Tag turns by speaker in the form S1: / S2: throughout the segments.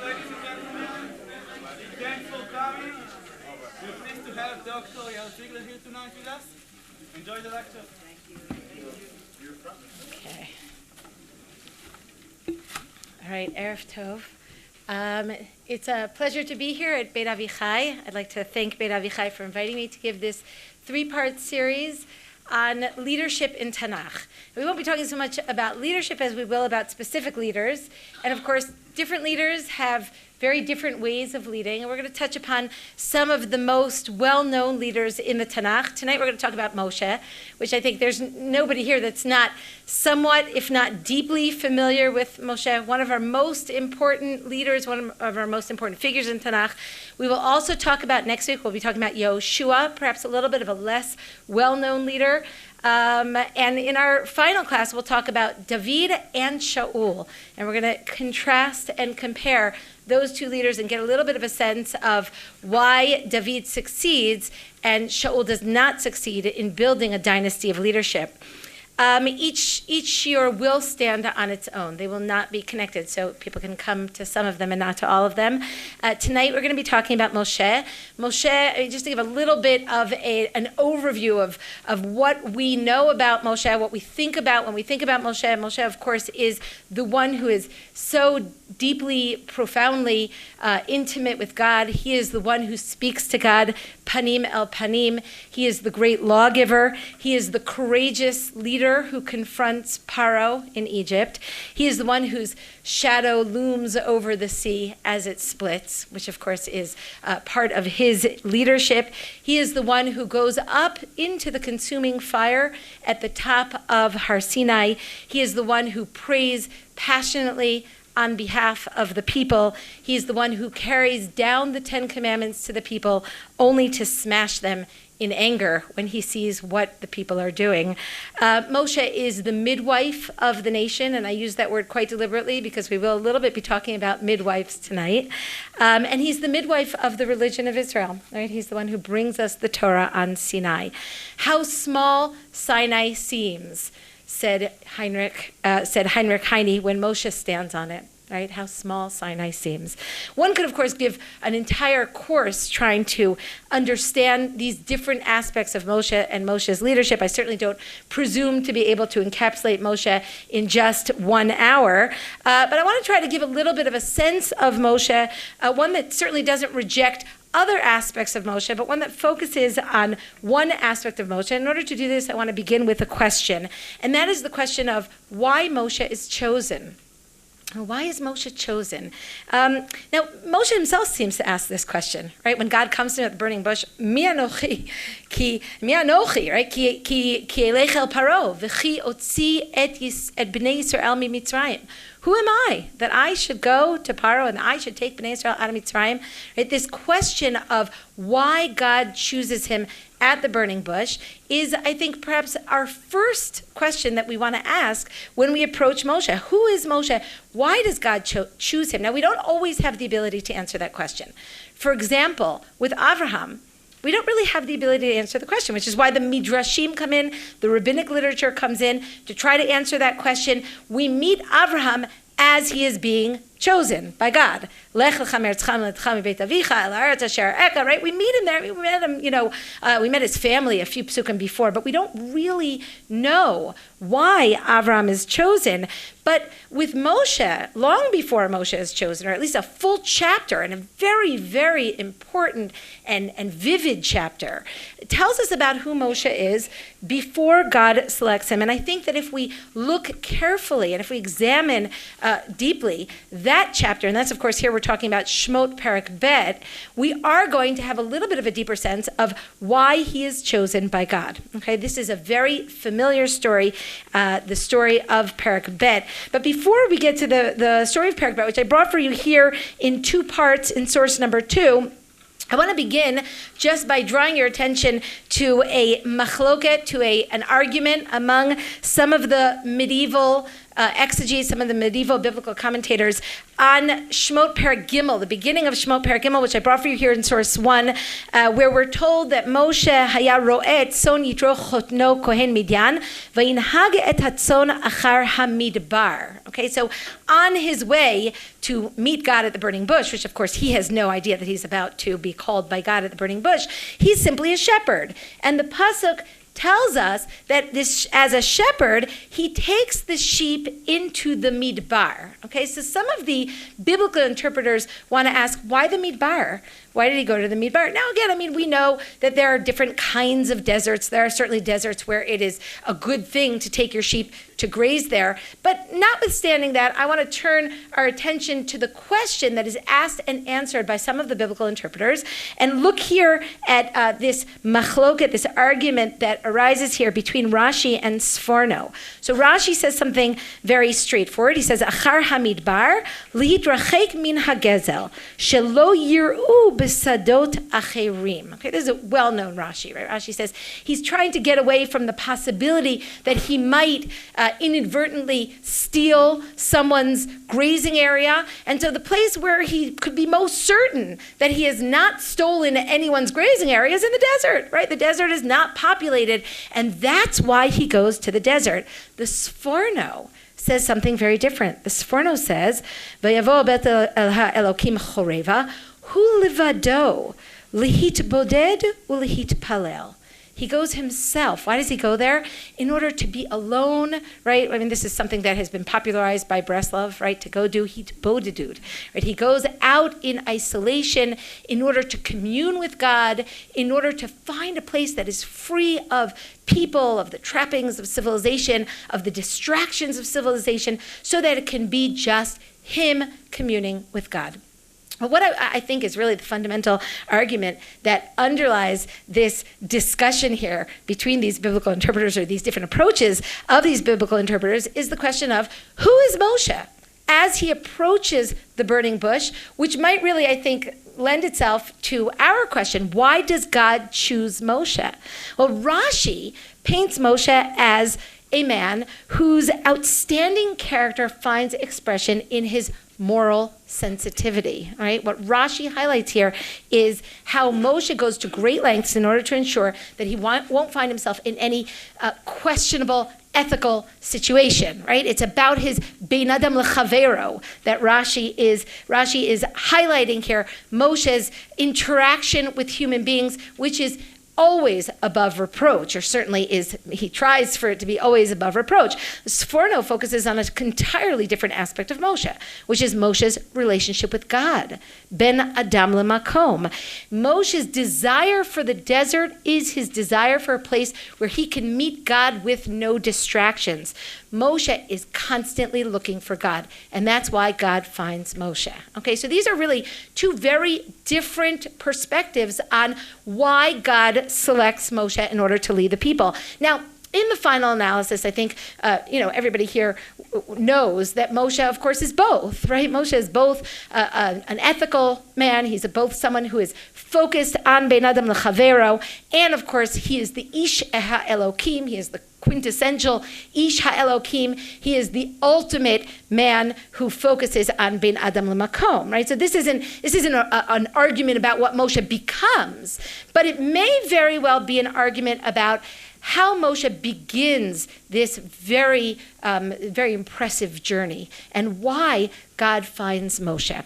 S1: ladies and gentlemen. Thanks for coming. We're pleased to have Dr. Yael Ziegler here tonight with us. Enjoy the lecture. Thank you.
S2: Okay. All right, Erev Tov. It's a pleasure to be here at Beit Avichai. I'd like to thank Beit Avichai for inviting me to give this three-part series on leadership in Tanakh. We won't be talking so much about leadership as we will about specific leaders. And of course, different leaders have very different ways of leading. And we're going to touch upon some of the most well-known leaders in the Tanakh. Tonight we're going to talk about Moshe, which I think there's nobody here that's not somewhat, if not deeply familiar with Moshe, one of our most important leaders, one of our most important figures in Tanakh. We will also talk about, next week, we'll be talking about Yoshua, perhaps a little bit of a less well-known leader. And in our final class, we'll talk about David and Shaul. And we're going to contrast and compare those two leaders and get a little bit of a sense of why David succeeds and Shaul does not succeed in building a dynasty of leadership. Each shiur will stand on its own. They will not be connected, so people can come to some of them and not to all of them. Tonight we're going to be talking about Moshe. Moshe, just to give a little bit of an overview of what we know about Moshe, what we think about when we think about Moshe. Moshe, of course, is the one who is so deeply, profoundly intimate with God. He is the one who speaks to God, panim el panim. He is the great lawgiver. He is the courageous leader who confronts Paro in Egypt. He is the one whose shadow looms over the sea as it splits, which of course is part of his leadership. He is the one who goes up into the consuming fire at the top of Har Sinai. He is the one who prays passionately on behalf of the people. He is the one who carries down the Ten Commandments to the people only to smash them in anger when he sees what the people are doing. Moshe is the midwife of the nation, and I use that word quite deliberately because we will a little bit be talking about midwives tonight. And he's the midwife of the religion of Israel, right? He's the one who brings us the Torah on Sinai. How small Sinai seems, said Heinrich Heine when Moshe stands on it. Right? How small Sinai seems. One could, of course, give an entire course trying to understand these different aspects of Moshe and Moshe's leadership. I certainly don't presume to be able to encapsulate Moshe in just 1 hour. But I want to try to give a little bit of a sense of Moshe, one that certainly doesn't reject other aspects of Moshe, but one that focuses on one aspect of Moshe. In order to do this, I want to begin with a question. And that is the question of why Moshe is chosen. Why is Moshe chosen? Now, Moshe himself seems to ask this question, right? When God comes to him at the burning bush, Mi anochi, mi anochi, right? Ki elech el paro, v'chi otzi et bnei Yisrael mi Mitzrayim. Who am I that I should go to Paro and I should take Bnei Israel out of Mitzrayim? Right? This question of why God chooses him at the burning bush is, I think, perhaps our first question that we want to ask when we approach Moshe. Who is Moshe? Why does God choose him? Now, we don't always have the ability to answer that question. For example, with Avraham, we don't really have the ability to answer the question, which is why the Midrashim come in, the rabbinic literature comes in to try to answer that question. We meet Avraham as he is being chosen by God. Lech lecha me'eretzcha lecha mibeit avicha el haaretz asher eka, right? We meet him there. We met him, we met his family a few psukim before, but we don't really know why Avram is chosen. But with Moshe, long before Moshe is chosen, or at least a full chapter, and a very, very important and vivid chapter, it tells us about who Moshe is before God selects him. And I think that if we look carefully and if we examine deeply that chapter, and that's, of course, here we're talking about Shmot Perek Bet, we are going to have a little bit of a deeper sense of why he is chosen by God. Okay, this is a very familiar story, the story of Perek Bet. But before we get to the story of Perek Bet, which I brought for you here in 2 parts in source number 2, I want to begin just by drawing your attention to a machloket, to an argument among some of the medieval exegetes, some of the medieval biblical commentators, on Shemot Perek Gimel, the beginning of Shemot Perek Gimel, which I brought for you here in source 1, where we're told that Moshe haya ro'eh et tzon yitro chotno kohen Midyan, vayinhag et hatzon achar hamidbar. Okay, so on his way to meet God at the burning bush, which of course he has no idea that he's about to be called by God at the burning bush, he's simply a shepherd. And the pasuk tells us that this, as a shepherd, he takes the sheep into the midbar. Okay, so some of the biblical interpreters want to ask, why the midbar? Why did he go to the midbar? Now, again, I mean, we know that there are different kinds of deserts. There are certainly deserts where it is a good thing to take your sheep to graze there. But notwithstanding that, I want to turn our attention to the question that is asked and answered by some of the biblical interpreters, and look here at this machloket, this argument that arises here between Rashi and Sforno. So Rashi says something very straightforward. He says, Achar hamidbar lihitrachek min hagezel shelo yir'u b'sadot acherim. Okay, this is a well-known Rashi, right? Rashi says he's trying to get away from the possibility that he might inadvertently steal someone's grazing area. And so the place where he could be most certain that he has not stolen anyone's grazing area is in the desert, right? The desert is not populated, and that's why he goes to the desert. The Sforno says something very different. The Sforno says, Vayavo bet el ha'elokim choreva, hu livado, lihit boded, ulihit palel. He goes himself. Why does he go there? In order to be alone, right? I mean, this is something that has been popularized by Breslov, right? To go do hitbodedut, right? He goes out in isolation in order to commune with God, in order to find a place that is free of people, of the trappings of civilization, of the distractions of civilization, so that it can be just him communing with God. But what I think is really the fundamental argument that underlies this discussion here between these biblical interpreters, or these different approaches of these biblical interpreters, is the question of who is Moshe as he approaches the burning bush, which might really, I think, lend itself to our question, why does God choose Moshe? Well, Rashi paints Moshe as a man whose outstanding character finds expression in his moral sensitivity, right? What Rashi highlights here is how Moshe goes to great lengths in order to ensure that he won't find himself in any questionable ethical situation, right? It's about his bein adam lechavero that Rashi is highlighting here, Moshe's interaction with human beings, which is always above reproach, or certainly he tries for it to be always above reproach. Sforno focuses on an entirely different aspect of Moshe, which is Moshe's relationship with God. Ben Adam lemakom. Moshe's desire for the desert is his desire for a place where he can meet God with no distractions. Moshe is constantly looking for God, and that's why God finds Moshe. Okay, so these are really two very different perspectives on why God selects Moshe in order to lead the people. Now, in the final analysis, I think everybody here knows that Moshe, of course, is both, right? Moshe is both an ethical man. He's both someone who is focused on bein adam lechavero, and of course, he is the ish ha'elokim. He is the quintessential ish ha'elokim. He is the ultimate man who focuses on bein adam lemakom, right? So this isn't an argument about what Moshe becomes, but it may very well be an argument about how Moshe begins this very, very impressive journey, and why God finds Moshe.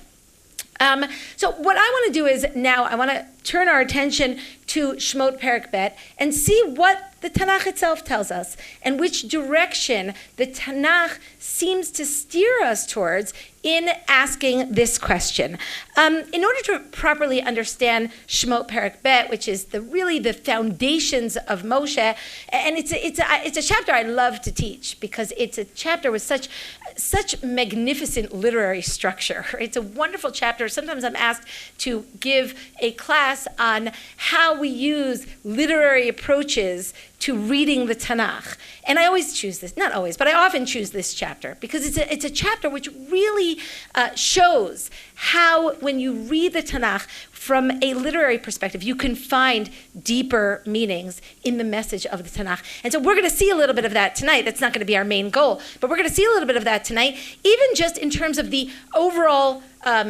S2: So what I want to do is now I want to turn our attention to Shemot Perek Bet and see what the Tanakh itself tells us and which direction the Tanakh seems to steer us towards in asking this question. In order to properly understand Shemot Perek Bet, which is really the foundations of Moshe, and it's a chapter I love to teach because it's a chapter with such magnificent literary structure. It's a wonderful chapter. Sometimes I'm asked to give a class on how we use literary approaches to reading the Tanakh. And I always choose this, not always, but I often choose this chapter because it's a chapter which really shows how when you read the Tanakh from a literary perspective, you can find deeper meanings in the message of the Tanakh. And so we're going to see a little bit of that tonight. That's not going to be our main goal, but we're going to see a little bit of that tonight, even just in terms of the overall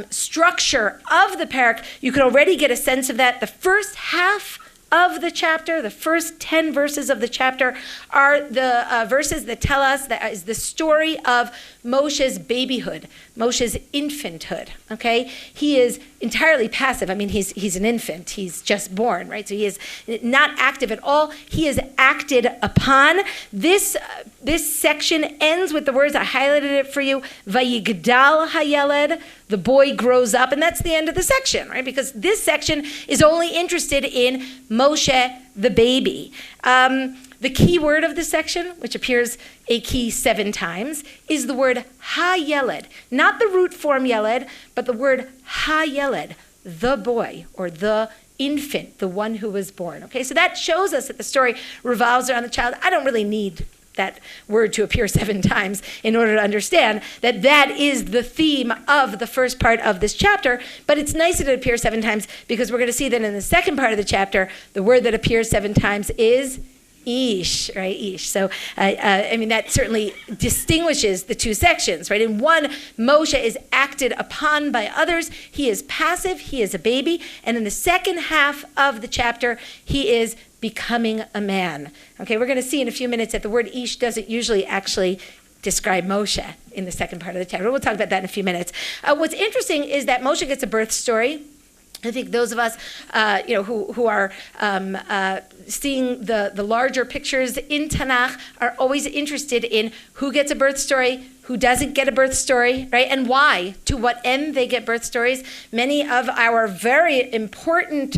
S2: structure of the parak. You can already get a sense of that. The first half of the chapter, the first 10 verses of the chapter, are the verses that tell us that is the story of Moshe's babyhood, Moshe's infanthood, okay? He is entirely passive. I mean, he's an infant. He's just born, right? So he is not active at all. He is acted upon. This section ends with the words, I highlighted it for you, Vayigdal hayeled, the boy grows up, and that's the end of the section, right? Because this section is only interested in Moshe, the baby. The key word of this section, which appears a key 7 times, is the word ha-yeled. Not the root form yeled, but the word ha-yeled, the boy, or the infant, the one who was born. Okay, so that shows us that the story revolves around the child. I don't really need that word to appear 7 times in order to understand that that is the theme of the first part of this chapter, but it's nice that it appears 7 times because we're going to see that in the second part of the chapter, the word that appears 7 times is Ish, right? Ish. So, I mean, that certainly distinguishes the 2 sections, right? In one, Moshe is acted upon by others. He is passive. He is a baby. And in the second half of the chapter, he is becoming a man. Okay, we're going to see in a few minutes that the word Ish doesn't usually actually describe Moshe in the second part of the chapter. We'll talk about that in a few minutes. What's interesting is that Moshe gets a birth story. I think those of us, who are seeing the larger pictures in Tanakh are always interested in who gets a birth story, who doesn't get a birth story, right? And why? To what end they get birth stories. Many of our very important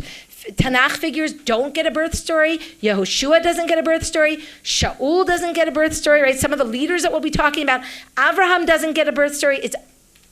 S2: Tanakh figures don't get a birth story. Yehoshua doesn't get a birth story. Shaul doesn't get a birth story, right? Some of the leaders that we'll be talking about, Avraham doesn't get a birth story. It's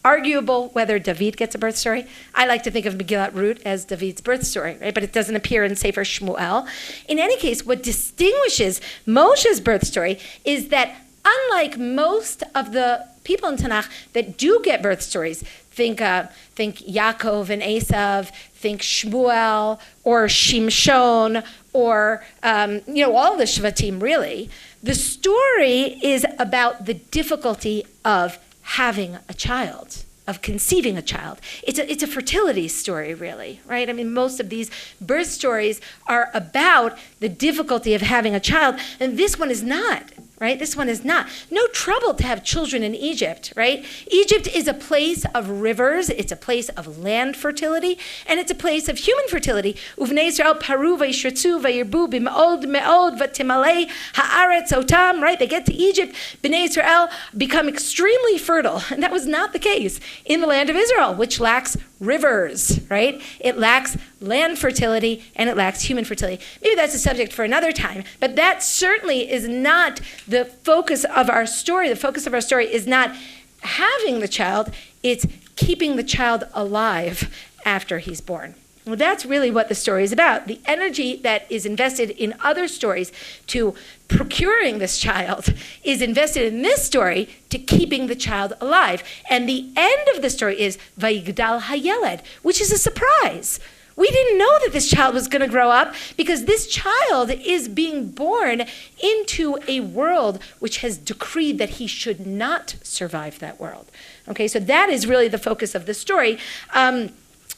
S2: arguable whether David gets a birth story. I like to think of Megillat Ruth as David's birth story, right? But it doesn't appear in Sefer Shmuel. In any case, what distinguishes Moshe's birth story is that unlike most of the people in Tanakh that do get birth stories, think Yaakov and Esav, think Shmuel or Shimshon or all the Shvatim really, the story is about the difficulty of having a child, of conceiving a child. It's a fertility story, really, right? I mean, most of these birth stories are about the difficulty of having a child, and this one is not, right? This one is not. No trouble to have children in Egypt, right? Egypt is a place of rivers, it's a place of land fertility, and it's a place of human fertility. Uvnei Yisrael paru vayishretzu vayirbu b'me'od me'od v'timalei ha'aretz otam, right? They get to Egypt, Bnei Yisrael become extremely fertile, and that was not the case in the land of Israel, which lacks rivers, right? It lacks land fertility and it lacks human fertility. Maybe that's a subject for another time, but that certainly is not the focus of our story. The focus of our story is not having the child, it's keeping the child alive after he's born. Well, that's really what the story is about. The energy that is invested in other stories to procuring this child is invested in this story to keeping the child alive. And the end of the story is Vayigdal hayeled, which is a surprise. We didn't know that this child was going to grow up because this child is being born into a world which has decreed that he should not survive that world. Okay, so that is really the focus of the story.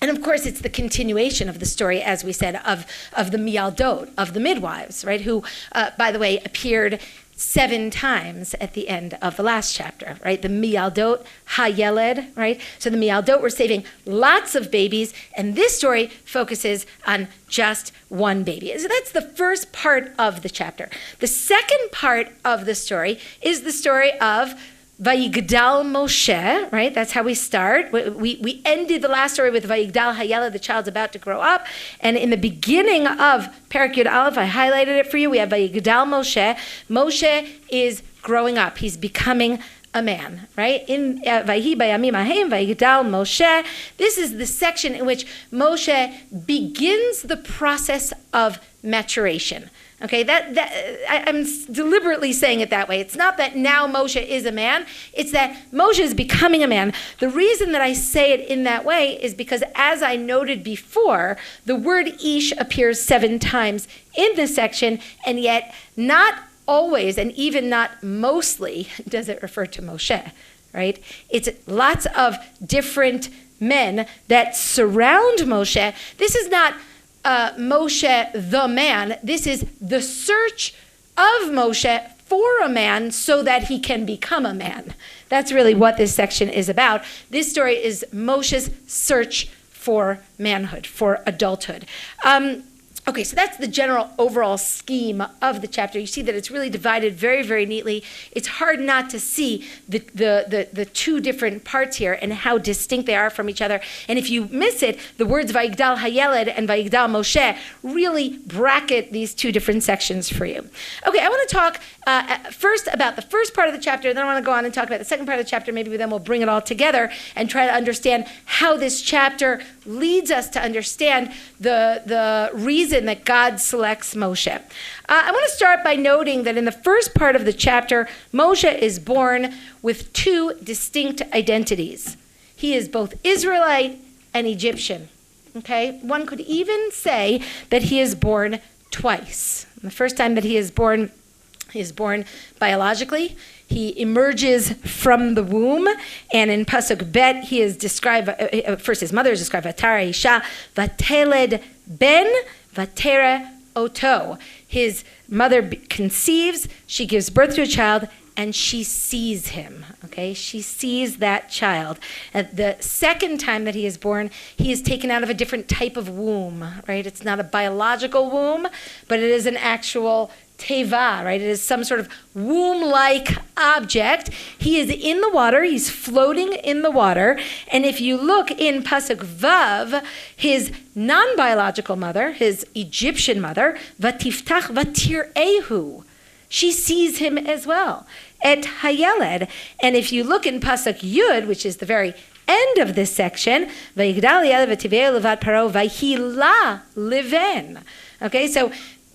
S2: And of course, it's the continuation of the story, as we said, of the miyaldot, of the midwives, right, who, by the way, appeared 7 times at the end of the last chapter, right? The miyaldot hayeled, right? So the miyaldot were saving lots of babies, and this story focuses on just one baby. So that's the first part of the chapter. The second part of the story is the story of Vayigdal Moshe, right? That's how we start. We ended the last story with Vayigdal Hayeled, the child's about to grow up. And in the beginning of Perek Yud Aleph, I highlighted it for you, we have Vayigdal Moshe. Moshe is growing up. He's becoming a man, right? In Vayhi Bayamim Ahem, Vayigdal Moshe. This is the section in which Moshe begins the process of maturation. Okay, I'm deliberately saying it that way. It's not that now Moshe is a man. It's that Moshe is becoming a man. The reason that I say it in that way is because, as I noted before, the word ish appears 7 times in this section, and yet not always, and even not mostly, does it refer to Moshe, right? It's lots of different men that surround Moshe. This is not Moshe the man. This is the search of Moshe for a man so that he can become a man. That's really what this section is about. This story is Moshe's search for manhood, for adulthood. Okay, so that's the general overall scheme of the chapter. You see that it's really divided very, very neatly. It's hard not to see the 2 different parts here and how distinct they are from each other. And if you miss it, the words Vayigdal Hayeled and Vayigdal Moshe really bracket these 2 different sections for you. Okay, I want to talk first about the first part of the chapter, then I want to go on and talk about the second part of the chapter. Maybe then we'll bring it all together and try to understand how this chapter leads us to understand the reason that God selects Moshe. I want to start by noting that in the first part of the chapter, Moshe is born with 2 distinct identities. He is both Israelite and Egyptian. Okay? One could even say that he is born twice. The first time that he is born biologically. He emerges from the womb, and in Pasuk Bet, he is described, first his mother is described, Vatara Isha, Vateled Ben, Vatera Oto. His mother conceives, she gives birth to a child, and she sees him, okay? She sees that child. At the second time that he is born, he is taken out of a different type of womb, right? It's not a biological womb, but it is an actual teva, right? It is some sort of womb-like object. He is in the water. He's floating in the water. And if you look in Pasuk Vav, his non-biological mother, his Egyptian mother, Vatiftach Vatir'ehu, she sees him as well, Et Hayeled. And if you look in Pasuk Yud, which is the very end of this section, Vayigdal Yael v'tivei levat paro vayhila liven. Okay, so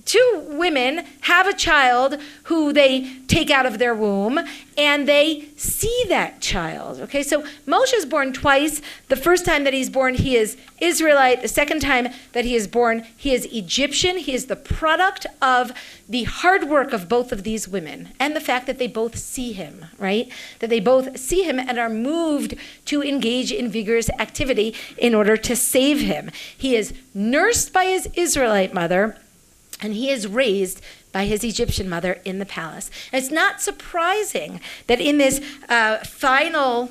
S2: 2 women have a child who they take out of their womb, and they see that child. Okay, so Moshe is born twice. The first time that he's born, he is Israelite. The second time that he is born, he is Egyptian. He is the product of the hard work of both of these women and the fact that they both see him, right? That they both see him and are moved to engage in vigorous activity in order to save him. He is nursed by his Israelite mother, and he is raised by his Egyptian mother in the palace. And it's not surprising that in this final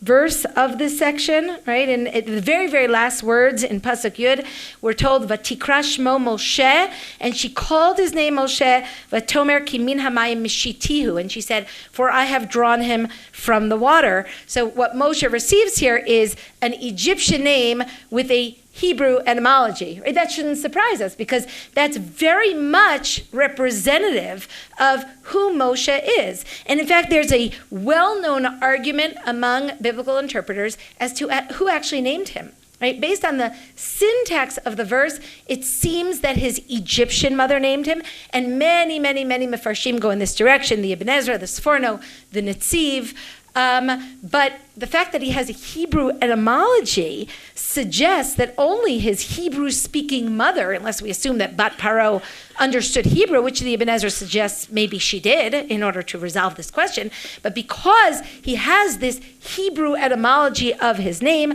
S2: verse of this section, right, in the very, very last words in Pasuk Yud, we're told, Vatikra Shmo Moshe, and she called his name Moshe, Vatomer ki min hamayim mishitihu, and she said, for I have drawn him from the water. So what Moshe receives here is an Egyptian name with a Hebrew etymology. Right? That shouldn't surprise us because that's very much representative of who Moshe is. And in fact, there's a well-known argument among biblical interpreters as to who actually named him. Right? Based on the syntax of the verse, it seems that his Egyptian mother named him, and many, many, many Mefarshim go in this direction, the Ibn Ezra, the Sforno, the Netziv. But the fact that he has a Hebrew etymology suggests that only his Hebrew-speaking mother, unless we assume that Bat Paro understood Hebrew, which the Ibn Ezra suggests maybe she did in order to resolve this question, but because he has this Hebrew etymology of his name,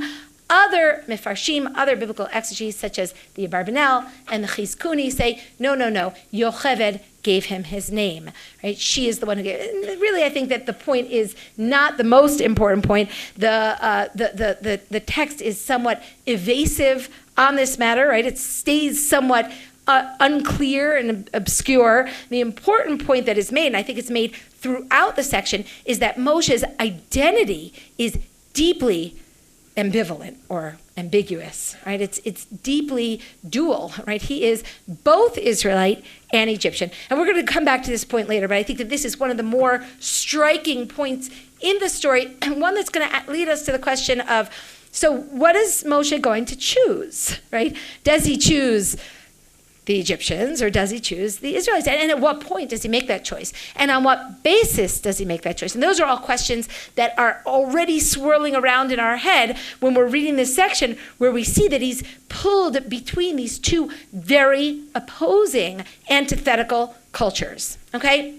S2: other Mefarshim, other biblical exegetes, such as the Abarbanel and the Chizkuni, say, no, Yocheved gave him his name, right? She is the one who gave it. Really, I think that the point is not the most important point. The text is somewhat evasive on this matter, right? It stays somewhat unclear and obscure. The important point that is made, and I think it's made throughout the section, is that Moshe's identity is deeply ambivalent or ambiguous, right? It's deeply dual, right? He is both Israelite and Egyptian. And we're going to come back to this point later, but I think that this is one of the more striking points in the story, and one that's going to lead us to the question of, so what is Moshe going to choose, right? Does he choose the Egyptians, or does he choose the Israelites? And at what point does he make that choice? And on what basis does he make that choice? And those are all questions that are already swirling around in our head when we're reading this section, where we see that he's pulled between these two very opposing, antithetical cultures, okay?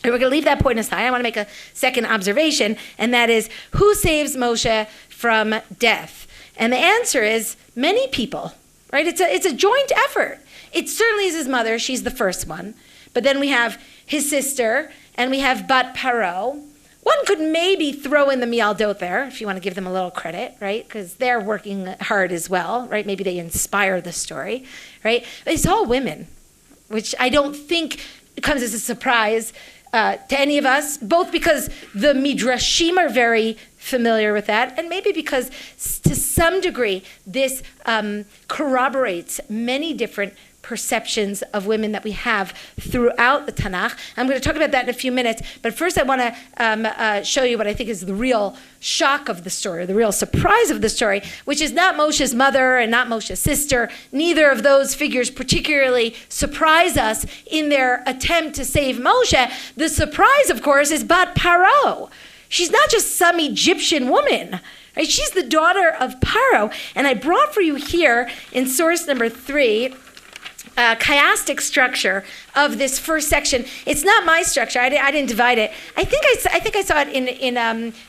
S2: And we're going to leave that point aside. I want to make a second observation, and that is, who saves Moshe from death? And the answer is many people, right? It's a joint effort. It certainly is his mother. She's the first one. But then we have his sister, and we have Bat Paro. One could maybe throw in the Mialdot there, if you want to give them a little credit, right? Because they're working hard as well, right? Maybe they inspire the story, right? But it's all women, which I don't think comes as a surprise to any of us, both because the Midrashim are very familiar with that, and maybe because to some degree this corroborates many different perceptions of women that we have throughout the Tanakh. I'm going to talk about that in a few minutes, but first I want to show you what I think is the real shock of the story, the real surprise of the story, which is not Moshe's mother and not Moshe's sister. Neither of those figures particularly surprise us in their attempt to save Moshe. The surprise, of course, is Bat Paro. She's not just some Egyptian woman, right? She's the daughter of Paro. And I brought for you here in source number 3, chiastic structure of this first section. It's not my structure. I didn't divide it. I think I saw it in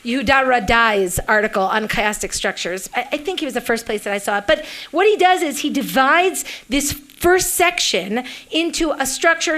S2: Yehuda Radai's article on chiastic structures. I think it was the first place that I saw it. But what he does is he divides this first section into a structure.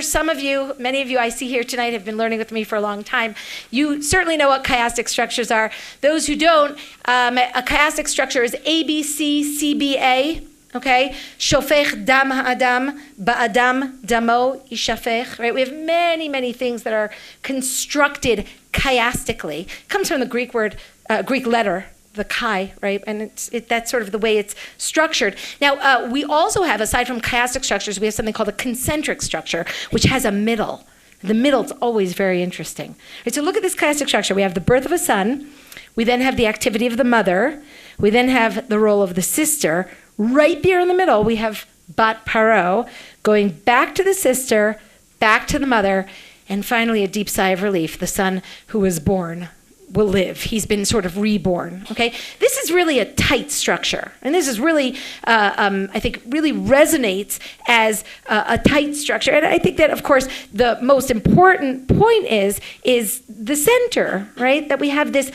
S2: Many of you I see here tonight have been learning with me for a long time. You certainly know what chiastic structures are. Those who don't, a chiastic structure is ABCCBA. Okay, shofech dam ha'adam, ba'adam damo yishafech, right? We have many, many things that are constructed chiastically. It comes from the Greek word, Greek letter, the chi, right? And that's sort of the way it's structured. Now, we also have, aside from chiastic structures, we have something called a concentric structure, which has a middle. The middle is always very interesting. Right, so look at this chiastic structure. We have the birth of a son. We then have the activity of the mother. We then have the role of the sister. Right there in the middle, we have Bat Paro going back to the sister, back to the mother, and finally a deep sigh of relief. The son who was born will live. He's been sort of reborn, okay? This is really a tight structure. And this is really, I think, really resonates as a tight structure. And I think that, of course, the most important point is the center, right? That we have this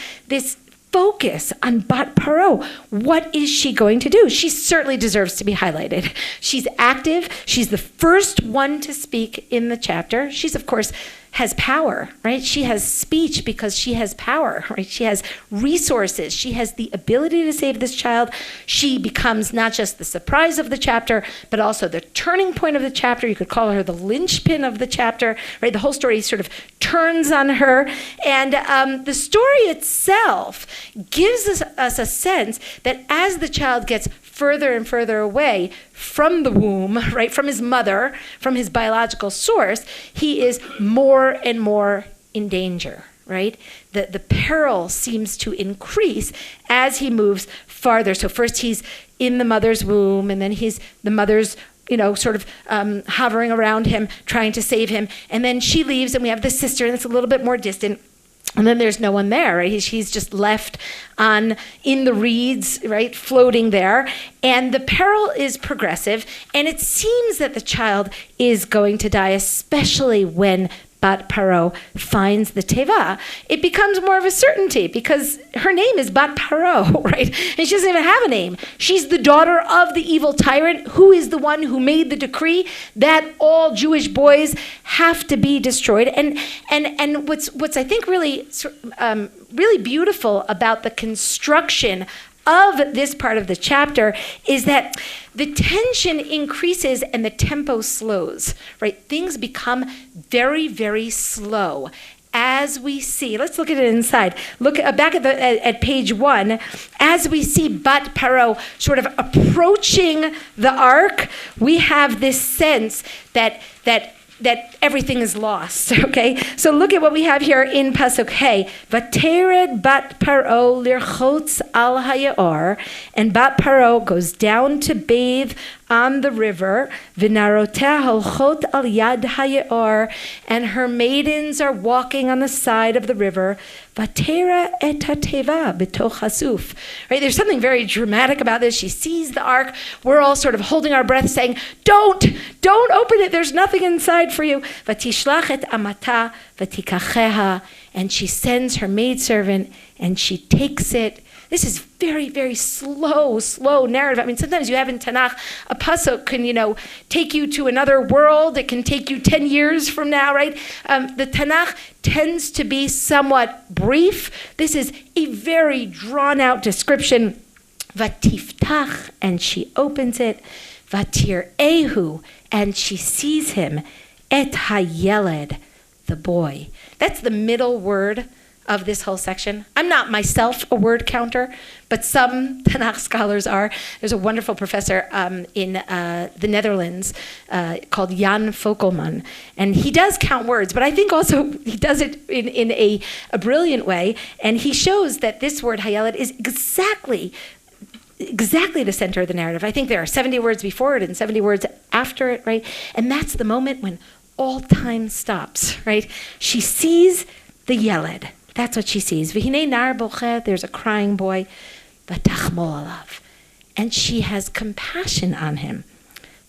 S2: focus on Bat Paro. What is she going to do? She certainly deserves to be highlighted. She's active. She's the first one to speak in the chapter. She's, of course, has power, right? She has speech because she has power, right? She has resources. She has the ability to save this child. She becomes not just the surprise of the chapter, but also the turning point of the chapter. You could call her the linchpin of the chapter, right? The whole story sort of turns on her. And the story itself gives us a sense that as the child gets further and further away from the womb, right, from his mother, from his biological source, he is more and more in danger, right? The peril seems to increase as he moves farther. So first he's in the mother's womb, and then the mother's sort of hovering around him, trying to save him. And then she leaves, and we have the sister, and it's a little bit more distant. And then there's no one there, right? He's just left in the reeds, right, floating there. And the peril is progressive, and it seems that the child is going to die, especially when Bat Paro finds the teva. It becomes more of a certainty because her name is Bat Paro, right? And she doesn't even have a name. She's the daughter of the evil tyrant, who is the one who made the decree that all Jewish boys have to be destroyed. And what's I think really really beautiful about the construction of this part of the chapter is that the tension increases and the tempo slows, right? Things become very, very slow as we see. Let's look at it inside. Look back at page 1. As we see Bat Paro sort of approaching the ark, we have this sense that everything is lost, okay? So look at what we have here in Pasuk Hey. Vatered Bat Paro lirchotz al hayaor, and Bat Paro goes down to bathe on the river, v'narotea holchot al yad hayeor, and her maidens are walking on the side of the river, vatera et hateva b'toch hasuf. Right, there's something very dramatic about this. She sees the ark. We're all sort of holding our breath, saying, "Don't open it. There's nothing inside for you." Vatishlach et amata vatikacheha, and she sends her maidservant, and she takes it. This is very, very slow narrative. I mean, sometimes you have in Tanakh, a pasuk can, take you to another world. It can take you 10 years from now, right? The Tanakh tends to be somewhat brief. This is a very drawn-out description. Vatiftach, and she opens it. Vatir ehu, and she sees him. Et hayeled, the boy. That's the middle word of this whole section. I'm not myself a word counter, but some Tanakh scholars are. There's a wonderful professor in the Netherlands called Jan Fokelman, and he does count words, but I think also he does it in a brilliant way, and he shows that this word hayeled is exactly the center of the narrative. I think there are 70 words before it and 70 words after it, right? And that's the moment when all time stops, right? She sees the yeled. That's what she sees. V'hinei nar bocheh, there's a crying boy. V'tachmol alav, and she has compassion on him.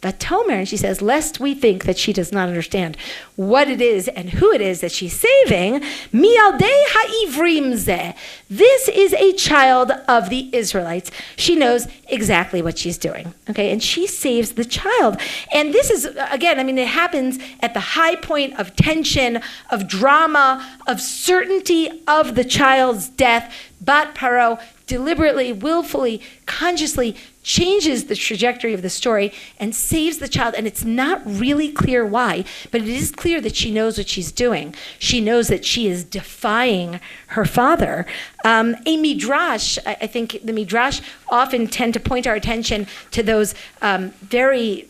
S2: V'tomer, and she says, lest we think that she does not understand what it is and who it is that she's saving, mi'aldei ha'ivrim zeh. This is a child of the Israelites. She knows exactly what she's doing, okay? And she saves the child. And this is, again, it happens at the high point of tension, of drama, of certainty of the child's death. Bat Paro deliberately, willfully, consciously changes the trajectory of the story and saves the child. And it's not really clear why, but it is clear that she knows what she's doing. She knows that she is defying her father. A midrash, I think the midrash often tend to point our attention to those very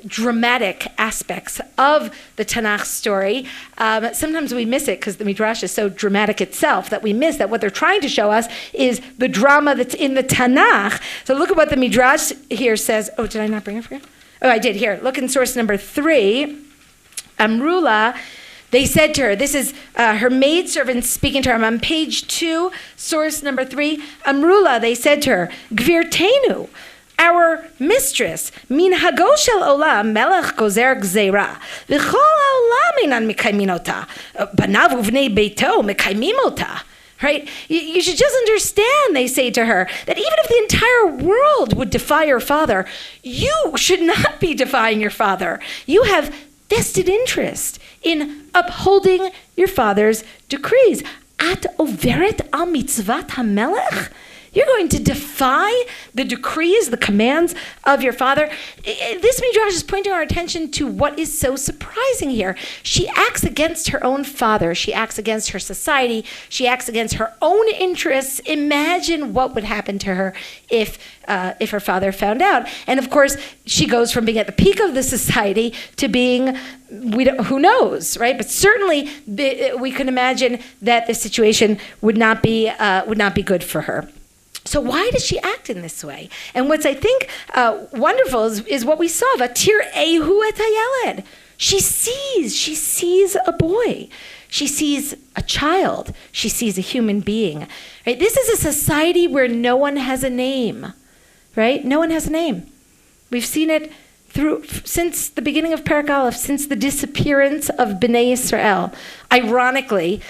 S2: dramatic aspects of the Tanakh story. Sometimes we miss it because the Midrash is so dramatic itself that we miss that what they're trying to show us is the drama that's in the Tanakh. So look at what the Midrash here says. Oh, did I not bring it for you? Oh, I did. Here, look in source number 3. Amrula, they said to her, this is her maidservant speaking to her. I'm on page 2, source number 3. Amrula, they said to her, Gvirtenu, our mistress, min hagoshel olam melech gozer gzeira, v'chol haolam inan mikaymin ota, banav uvnei beito mikaymim ota. Right? You should just understand, they say to her, that even if the entire world would defy your father, you should not be defying your father. You have vested interest in upholding your father's decrees. At overet al mitzvat hamelech? You're going to defy the decrees, the commands of your father. This Midrash is pointing our attention to what is so surprising here. She acts against her own father. She acts against her society. She acts against her own interests. Imagine what would happen to her if her father found out. And of course, she goes from being at the peak of the society to being, who knows, right? But certainly, we can imagine that the situation would not be good for her. So why does she act in this way? And what's, I think, wonderful is what we saw. Vatir ehu et hayeled. She sees a boy. She sees a child. She sees a human being. Right? This is a society where no one has a name. Right? No one has a name. We've seen it since the beginning of Perek Aleph, since the disappearance of Bnei Yisrael. Ironically,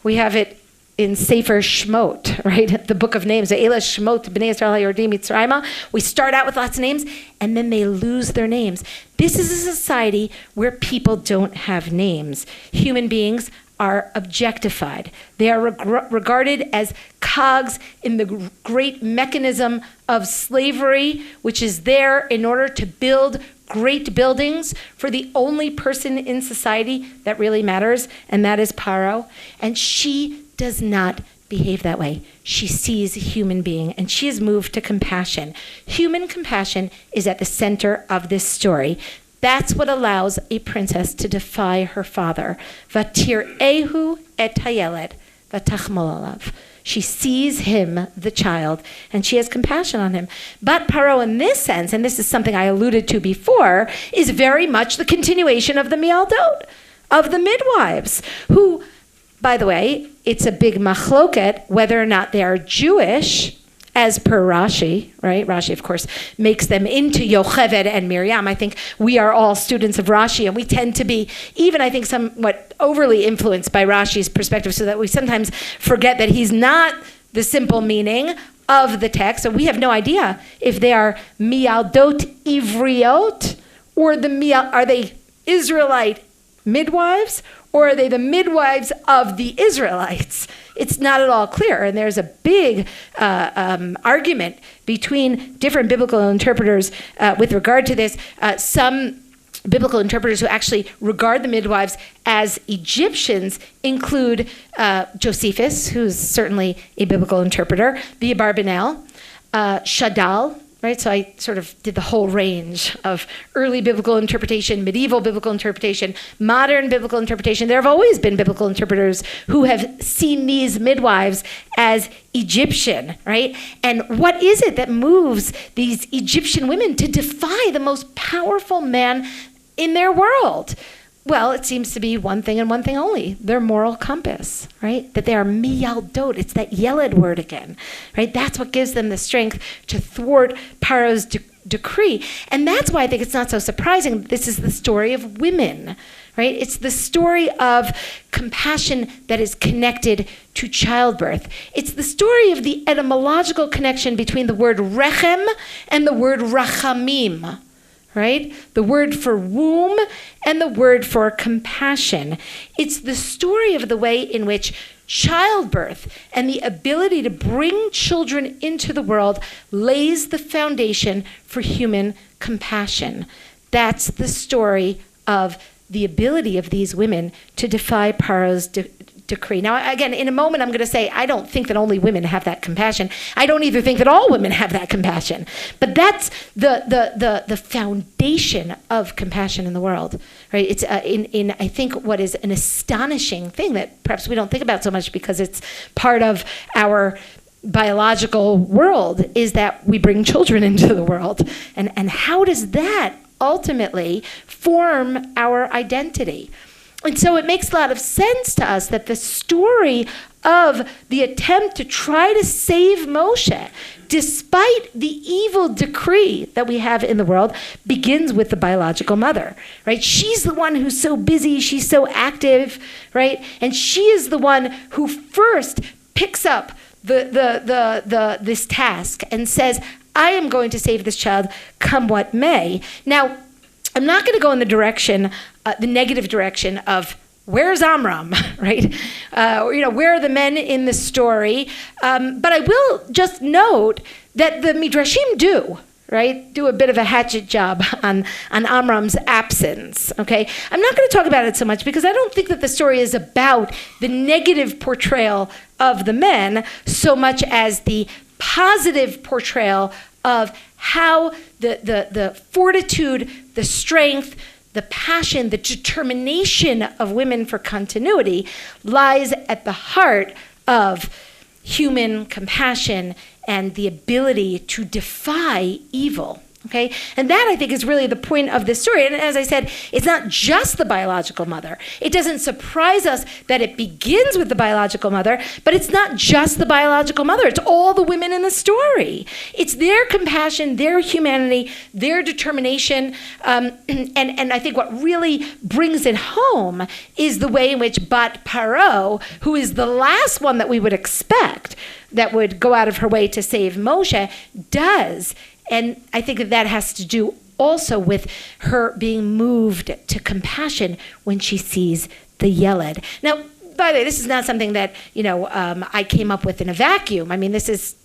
S2: we have it in Sefer Shmot, right? The book of names. Eila Shmot Bnei Yisrael Yordim Mitzrayma. We start out with lots of names, and then they lose their names. This is a society where people don't have names. Human beings are objectified. They are regarded as cogs in the great mechanism of slavery, which is there in order to build great buildings for the only person in society that really matters, and that is Paro. And she does not behave that way. She sees a human being, and she is moved to compassion. Human compassion is at the center of this story. That's what allows a princess to defy her father. Vatir ehu et hayeled, vatachmol alav. She sees him, the child, and she has compassion on him. But Paro, in this sense, and this is something I alluded to before, is very much the continuation of the mialdot, of the midwives, who, by the way, it's a big machloket whether or not they are Jewish, as per Rashi, right? Rashi, of course, makes them into Yocheved and Miriam. I think we are all students of Rashi, and we tend to be, even I think, somewhat overly influenced by Rashi's perspective, so that we sometimes forget that he's not the simple meaning of the text. So we have no idea if they are mialdot ivriot, or are they Israelite midwives, or are they the midwives of the Israelites? It's not at all clear, and there's a big argument between different biblical interpreters with regard to this. Some biblical interpreters who actually regard the midwives as Egyptians include Josephus, who's certainly a biblical interpreter, the Abarbanel, Shadal, right? So I sort of did the whole range of early biblical interpretation, medieval biblical interpretation, modern biblical interpretation. There have always been biblical interpreters who have seen these midwives as Egyptian, right? And what is it that moves these Egyptian women to defy the most powerful man in their world? Well, it seems to be one thing and one thing only, their moral compass, right? That they are miyaldot. It's that yeled word again, right? That's what gives them the strength to thwart Paro's decree. And that's why I think it's not so surprising that this is the story of women, right? It's the story of compassion that is connected to childbirth. It's the story of the etymological connection between the word rechem and the word rachamim, right? The word for womb and the word for compassion. It's the story of the way in which childbirth and the ability to bring children into the world lays the foundation for human compassion. That's the story of the ability of these women to defy Paro's decree. Now, again, in a moment, I'm going to say, I don't think that only women have that compassion. I don't either think that all women have that compassion. But that's the foundation of compassion in the world, right? It's in I think, what is an astonishing thing that perhaps we don't think about so much because it's part of our biological world, is that we bring children into the world. And how does that ultimately form our identity? And so it makes a lot of sense to us that the story of the attempt to try to save Moshe, despite the evil decree that we have in the world, begins with the biological mother, right? She's the one who's so busy, she's so active, right? And she is the one who first picks up this task and says, I am going to save this child come what may. Now, I'm not going to go in the direction, the negative direction of where's Amram, right? Where are the men in the story? But I will just note that the Midrashim do a bit of a hatchet job on Amram's absence, okay? I'm not going to talk about it so much because I don't think that the story is about the negative portrayal of the men so much as the positive portrayal of how the fortitude, the strength, the passion, the determination of women for continuity lies at the heart of human compassion and the ability to defy evil. Okay? And that, I think, is really the point of this story. And as I said, it's not just the biological mother. It doesn't surprise us that it begins with the biological mother, but it's not just the biological mother. It's all the women in the story. It's their compassion, their humanity, their determination. And I think what really brings it home is the way in which Bat Paro, who is the last one that we would expect that would go out of her way to save Moshe, does. And I think that has to do also with her being moved to compassion when she sees the Yeled. Now, by the way, this is not something that, I came up with in a vacuum. I mean, this is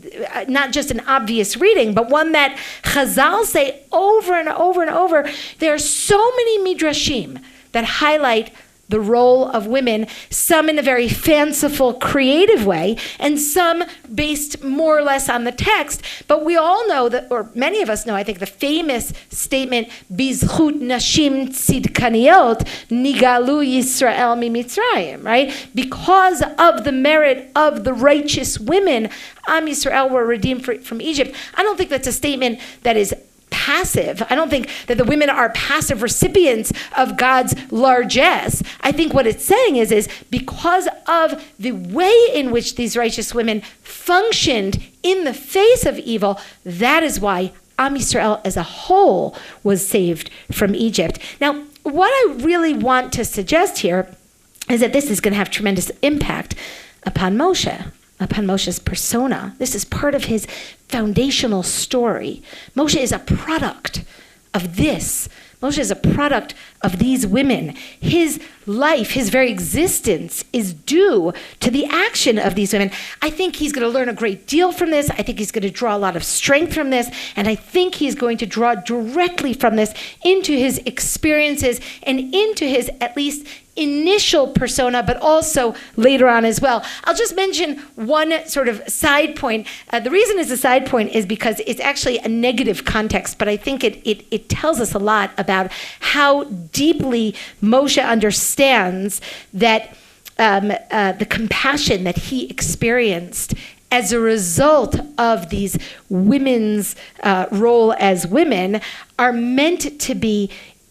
S2: not just an obvious reading, but one that Chazal say over and over and over. There are so many midrashim that highlight the role of women, some in a very fanciful, creative way, and some based more or less on the text. But we all know that, or many of us know, I think, the famous statement, Bizchut nashim tzidkaniot nigalu Yisrael mimitzrayim, right? Because of the merit of the righteous women, Am Yisrael were redeemed from Egypt. I don't think that's a statement that is passive. I don't think that the women are passive recipients of God's largesse. I think what it's saying is because of the way in which these righteous women functioned in the face of evil, that is why Am Yisrael as a whole was saved from Egypt. Now, what I really want to suggest here is that this is going to have tremendous impact upon Moshe's persona. This is part of his foundational story. Moshe is a product of this. Moshe is a product of these women. His life, his very existence is due to the action of these women. I think he's going to learn a great deal from this. I think he's going to draw a lot of strength from this. And I think he's going to draw directly from this into his experiences and into his, at least, initial persona, but also later on as well. I'll just mention one sort of side point. The reason it's a side point is because it's actually a negative context, but I think it tells us a lot about how deeply Moshe understands that the compassion that he experienced as a result of these women's role as women are meant to be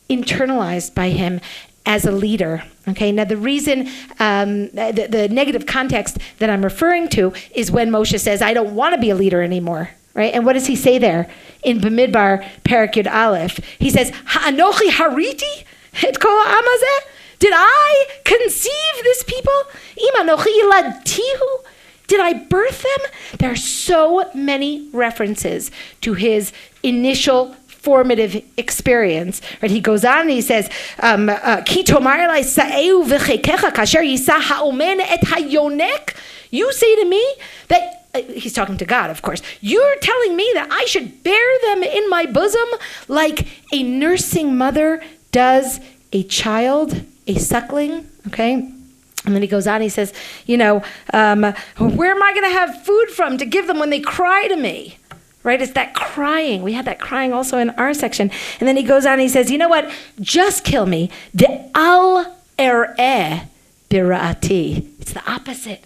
S2: internalized by him as a leader. Okay, now the reason, the negative context that I'm referring to is when Moshe says, I don't want to be a leader anymore, right? And what does he say there in Bamidbar, Perek Yud Aleph? He says, Ha'anochi hariti et kol ha'am hazeh? Did I conceive this people? Im anochi yiladtihu? Did I birth them? There are so many references to his initial formative experience, right? He goes on and he says, "Ki tomar elai sa'eu v'chekecha kasher yisa ha'omen et hayonek." You say to me that he's talking to God, of course. You're telling me that I should bear them in my bosom like a nursing mother does a child, a suckling. Okay. And then he goes on, he says, where am I going to have food from to give them when they cry to me? Right? It's that crying. We had that crying also in our section. And then he goes on and he says, you know what? Just kill me. De al er'eh bira'ati. It's the opposite,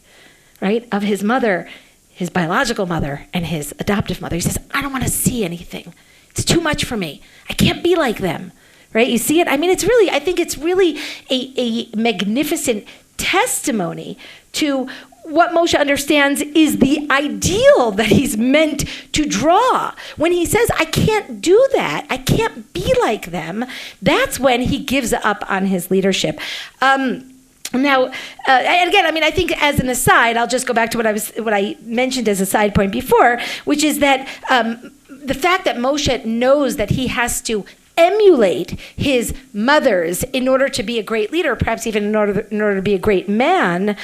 S2: right, of his mother, his biological mother, and his adoptive mother. He says, I don't want to see anything. It's too much for me. I can't be like them. Right? You see it? I mean, I think it's really a magnificent testimony to what Moshe understands is the ideal that he's meant to draw. When he says, I can't do that, I can't be like them, that's when he gives up on his leadership. Now, and again, I mean, I think as an aside, I'll just go back to what I mentioned as a side point before, which is that the fact that Moshe knows that he has to emulate his mothers in order to be a great leader, perhaps even in order to be a great man,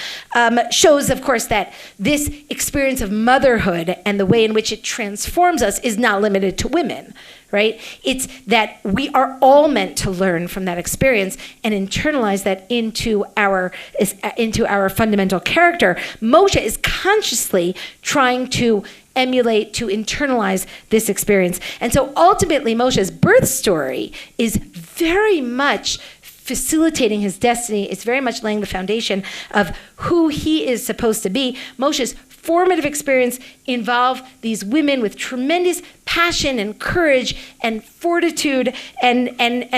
S2: shows, of course, that this experience of motherhood and the way in which it transforms us is not limited to women, right? It's that we are all meant to learn from that experience and internalize that into our fundamental character. Moshe is consciously trying to emulate, to internalize this experience. And so ultimately, Moshe's birth story is very much facilitating his destiny. It's very much laying the foundation of who he is supposed to be. Moshe's formative experience involve these women with tremendous passion and courage and fortitude and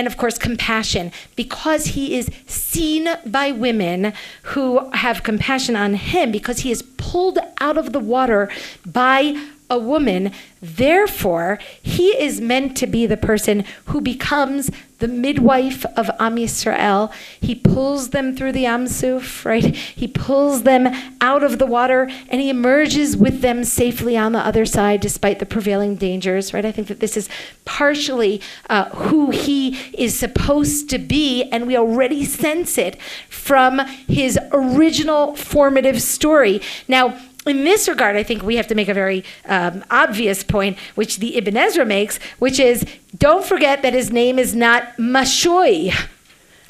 S2: of course compassion, because he is seen by women who have compassion on him, because he is pulled out of the water by a woman. Therefore, he is meant to be the person who becomes the midwife of Am Yisrael. He pulls them through the Am Suf, right? He pulls them out of the water and he emerges with them safely on the other side despite the prevailing dangers, right? I think that this is partially who he is supposed to be, and we already sense it from his original formative story. Now, in this regard, I think we have to make a very obvious point, which the Ibn Ezra makes, which is, don't forget that his name is not Mashoy,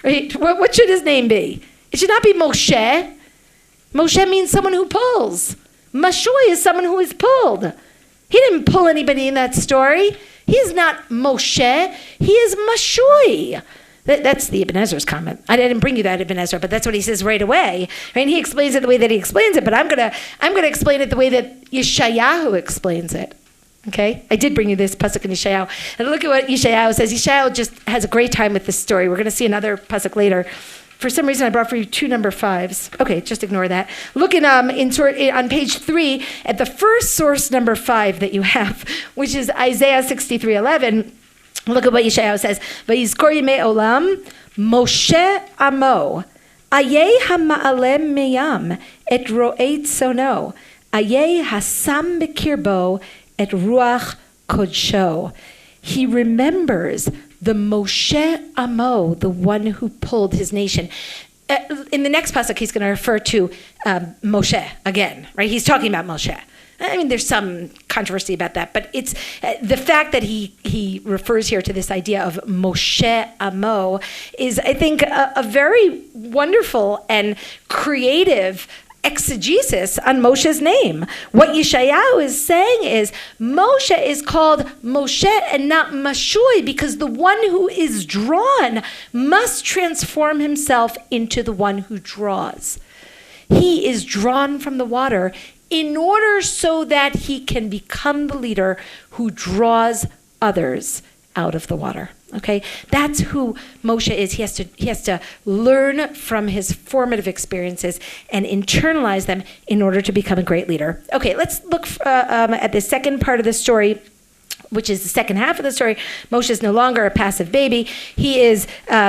S2: Right? What should his name be? It should not be Moshe. Moshe means someone who pulls. Mashui is someone who is pulled. He didn't pull anybody in that story. He is not Moshe. He is Mashui. That's the Ibn Ezra's comment. I didn't bring you that, Ibn Ezra, but that's what he says right away. Right? And he explains it the way that he explains it, but I'm gonna explain it the way that Yeshayahu explains it. Okay? I did bring you this pasuk in Yeshayahu. And look at what Yeshayahu says. Yeshayahu just has a great time with this story. We're going to see another pasuk later. For some reason, I brought for you 2 number 5s. Okay, just ignore that. Look on page 3 at the first source number 5 that you have, which is Isaiah 63:11. Look at what Yeshayahu says. Vayizkor yimei olam, Moshe amo, ayeh hama'alem meyam, et ro'ei tzono, ayeh hasam bekirbo, et ruach kodsho. He remembers the Moshe Amo, the one who pulled his nation. In the next pasuk, he's going to refer to Moshe again, right? He's talking about Moshe. I mean, there's some controversy about that, but it's the fact that he refers here to this idea of Moshe Amo is, I think, a very wonderful and creative exegesis on Moshe's name. What Yeshayahu is saying is Moshe is called Moshe and not Mashui because the one who is drawn must transform himself into the one who draws. He is drawn from the water in order so that he can become the leader who draws others out of the water. Okay, that's who Moshe is. He has to learn from his formative experiences and internalize them in order to become a great leader. Okay, let's look at the second part of the story, which is the second half of the story. Moshe is no longer a passive baby. He is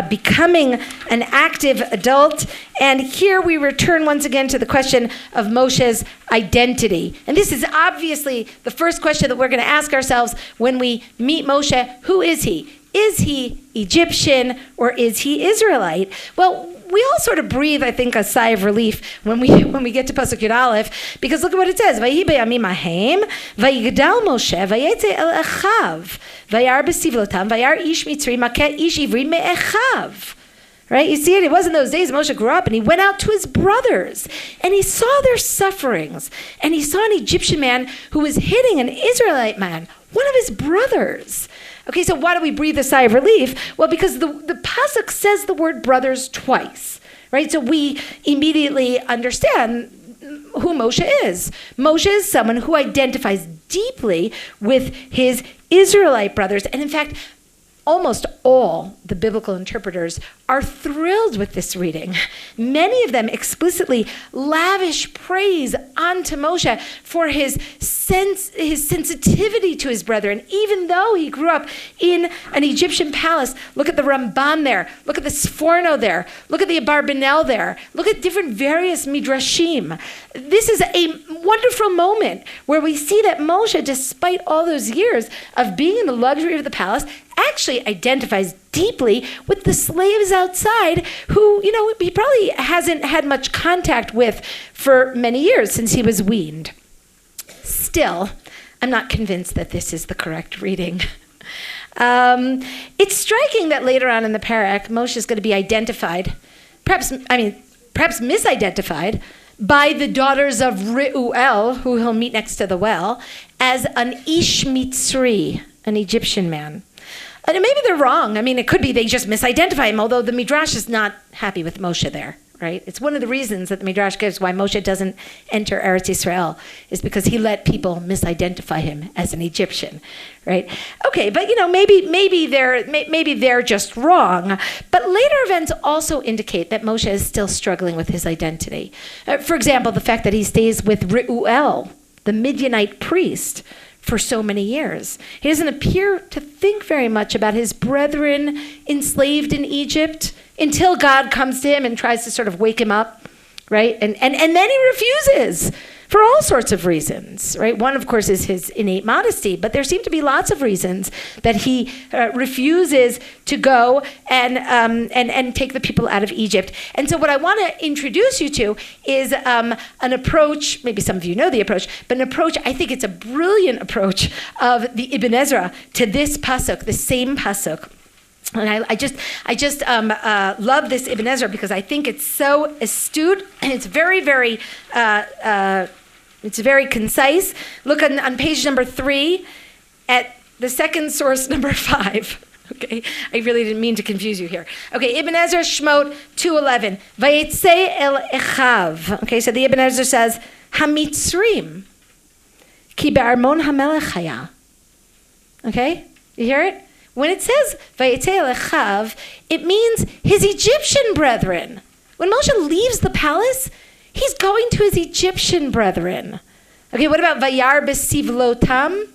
S2: becoming an active adult. And here we return once again to the question of Moshe's identity. And this is obviously the first question that we're going to ask ourselves when we meet Moshe. Who is he? Is he Egyptian or is he Israelite? Well, we all sort of breathe, I think, a sigh of relief when we get to Pasuk Yud Aleph, because look at what it says. Vayi b'yamim hahem, vayigdal Moshe, vayetze el echav, vayar b'sivlotam, vayar ish mitzri, makeh ish ivri me'echav. Right? You see it? It was in those days Moshe grew up and he went out to his brothers and he saw their sufferings and he saw an Egyptian man who was hitting an Israelite man, one of his brothers. Okay, so why do we breathe a sigh of relief? Well, because the pasuk says the word brothers twice, right? So we immediately understand who Moshe is. Moshe is someone who identifies deeply with his Israelite brothers. And in fact, almost all the biblical interpreters are thrilled with this reading. Many of them explicitly lavish praise onto Moshe for his sensitivity to his brethren, even though he grew up in an Egyptian palace. Look at the Ramban there. Look at the Sforno there. Look at the Abarbanel there. Look at different various midrashim. This is a wonderful moment where we see that Moshe, despite all those years of being in the luxury of the palace, actually identifies deeply with the slaves outside who, he probably hasn't had much contact with for many years since he was weaned. Still, I'm not convinced that this is the correct reading. It's striking that later on in the parak, Moshe is going to be identified, perhaps misidentified, by the daughters of Reuel, who he'll meet next to the well, as an Ish Mitzri, an Egyptian man. And maybe they're wrong. I mean, it could be they just misidentify him, although the Midrash is not happy with Moshe there, right? It's one of the reasons that the Midrash gives why Moshe doesn't enter Eretz Yisrael, is because he let people misidentify him as an Egyptian, right? Okay, but maybe they're just wrong. But later events also indicate that Moshe is still struggling with his identity. For example, the fact that he stays with Reuel, the Midianite priest, for so many years. He doesn't appear to think very much about his brethren enslaved in Egypt until God comes to him and tries to sort of wake him up, right? And then he refuses for all sorts of reasons, right? One, of course, is his innate modesty, but there seem to be lots of reasons that he refuses to go and take the people out of Egypt. And so what I want to introduce you to is an approach, maybe some of you know the approach, but an approach, I think it's a brilliant approach of the Ibn Ezra to this pasuk, the same pasuk. And I just love this Ibn Ezra because I think it's so astute and it's very, very concise. Look on page number 3 at the second source, number 5. Okay, I really didn't mean to confuse you here. Okay, Ibn Ezra Shmot 2:11. Vayetze el Echav. Okay, so the Ibn Ezra says Hamitzrim ki be'armon hamelech haya. Okay, you hear it? When it says Vayetze el Echav, it means his Egyptian brethren. When Moshe leaves the palace, he's going to his Egyptian brethren. Okay, what about Vayar besivlotam?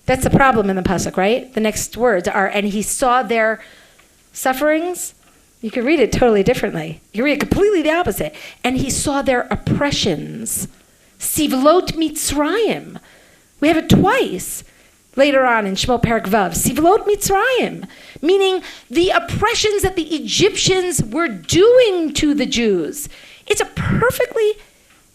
S2: That's the problem in the pasuk, right? The next words are, and he saw their sufferings. You can read it totally differently. You can read it completely the opposite. And he saw their oppressions. Sivlot Mitzrayim. We have it twice later on in Shemot Perek Vav. Sivlot Mitzrayim. Meaning the oppressions that the Egyptians were doing to the Jews. It's a perfectly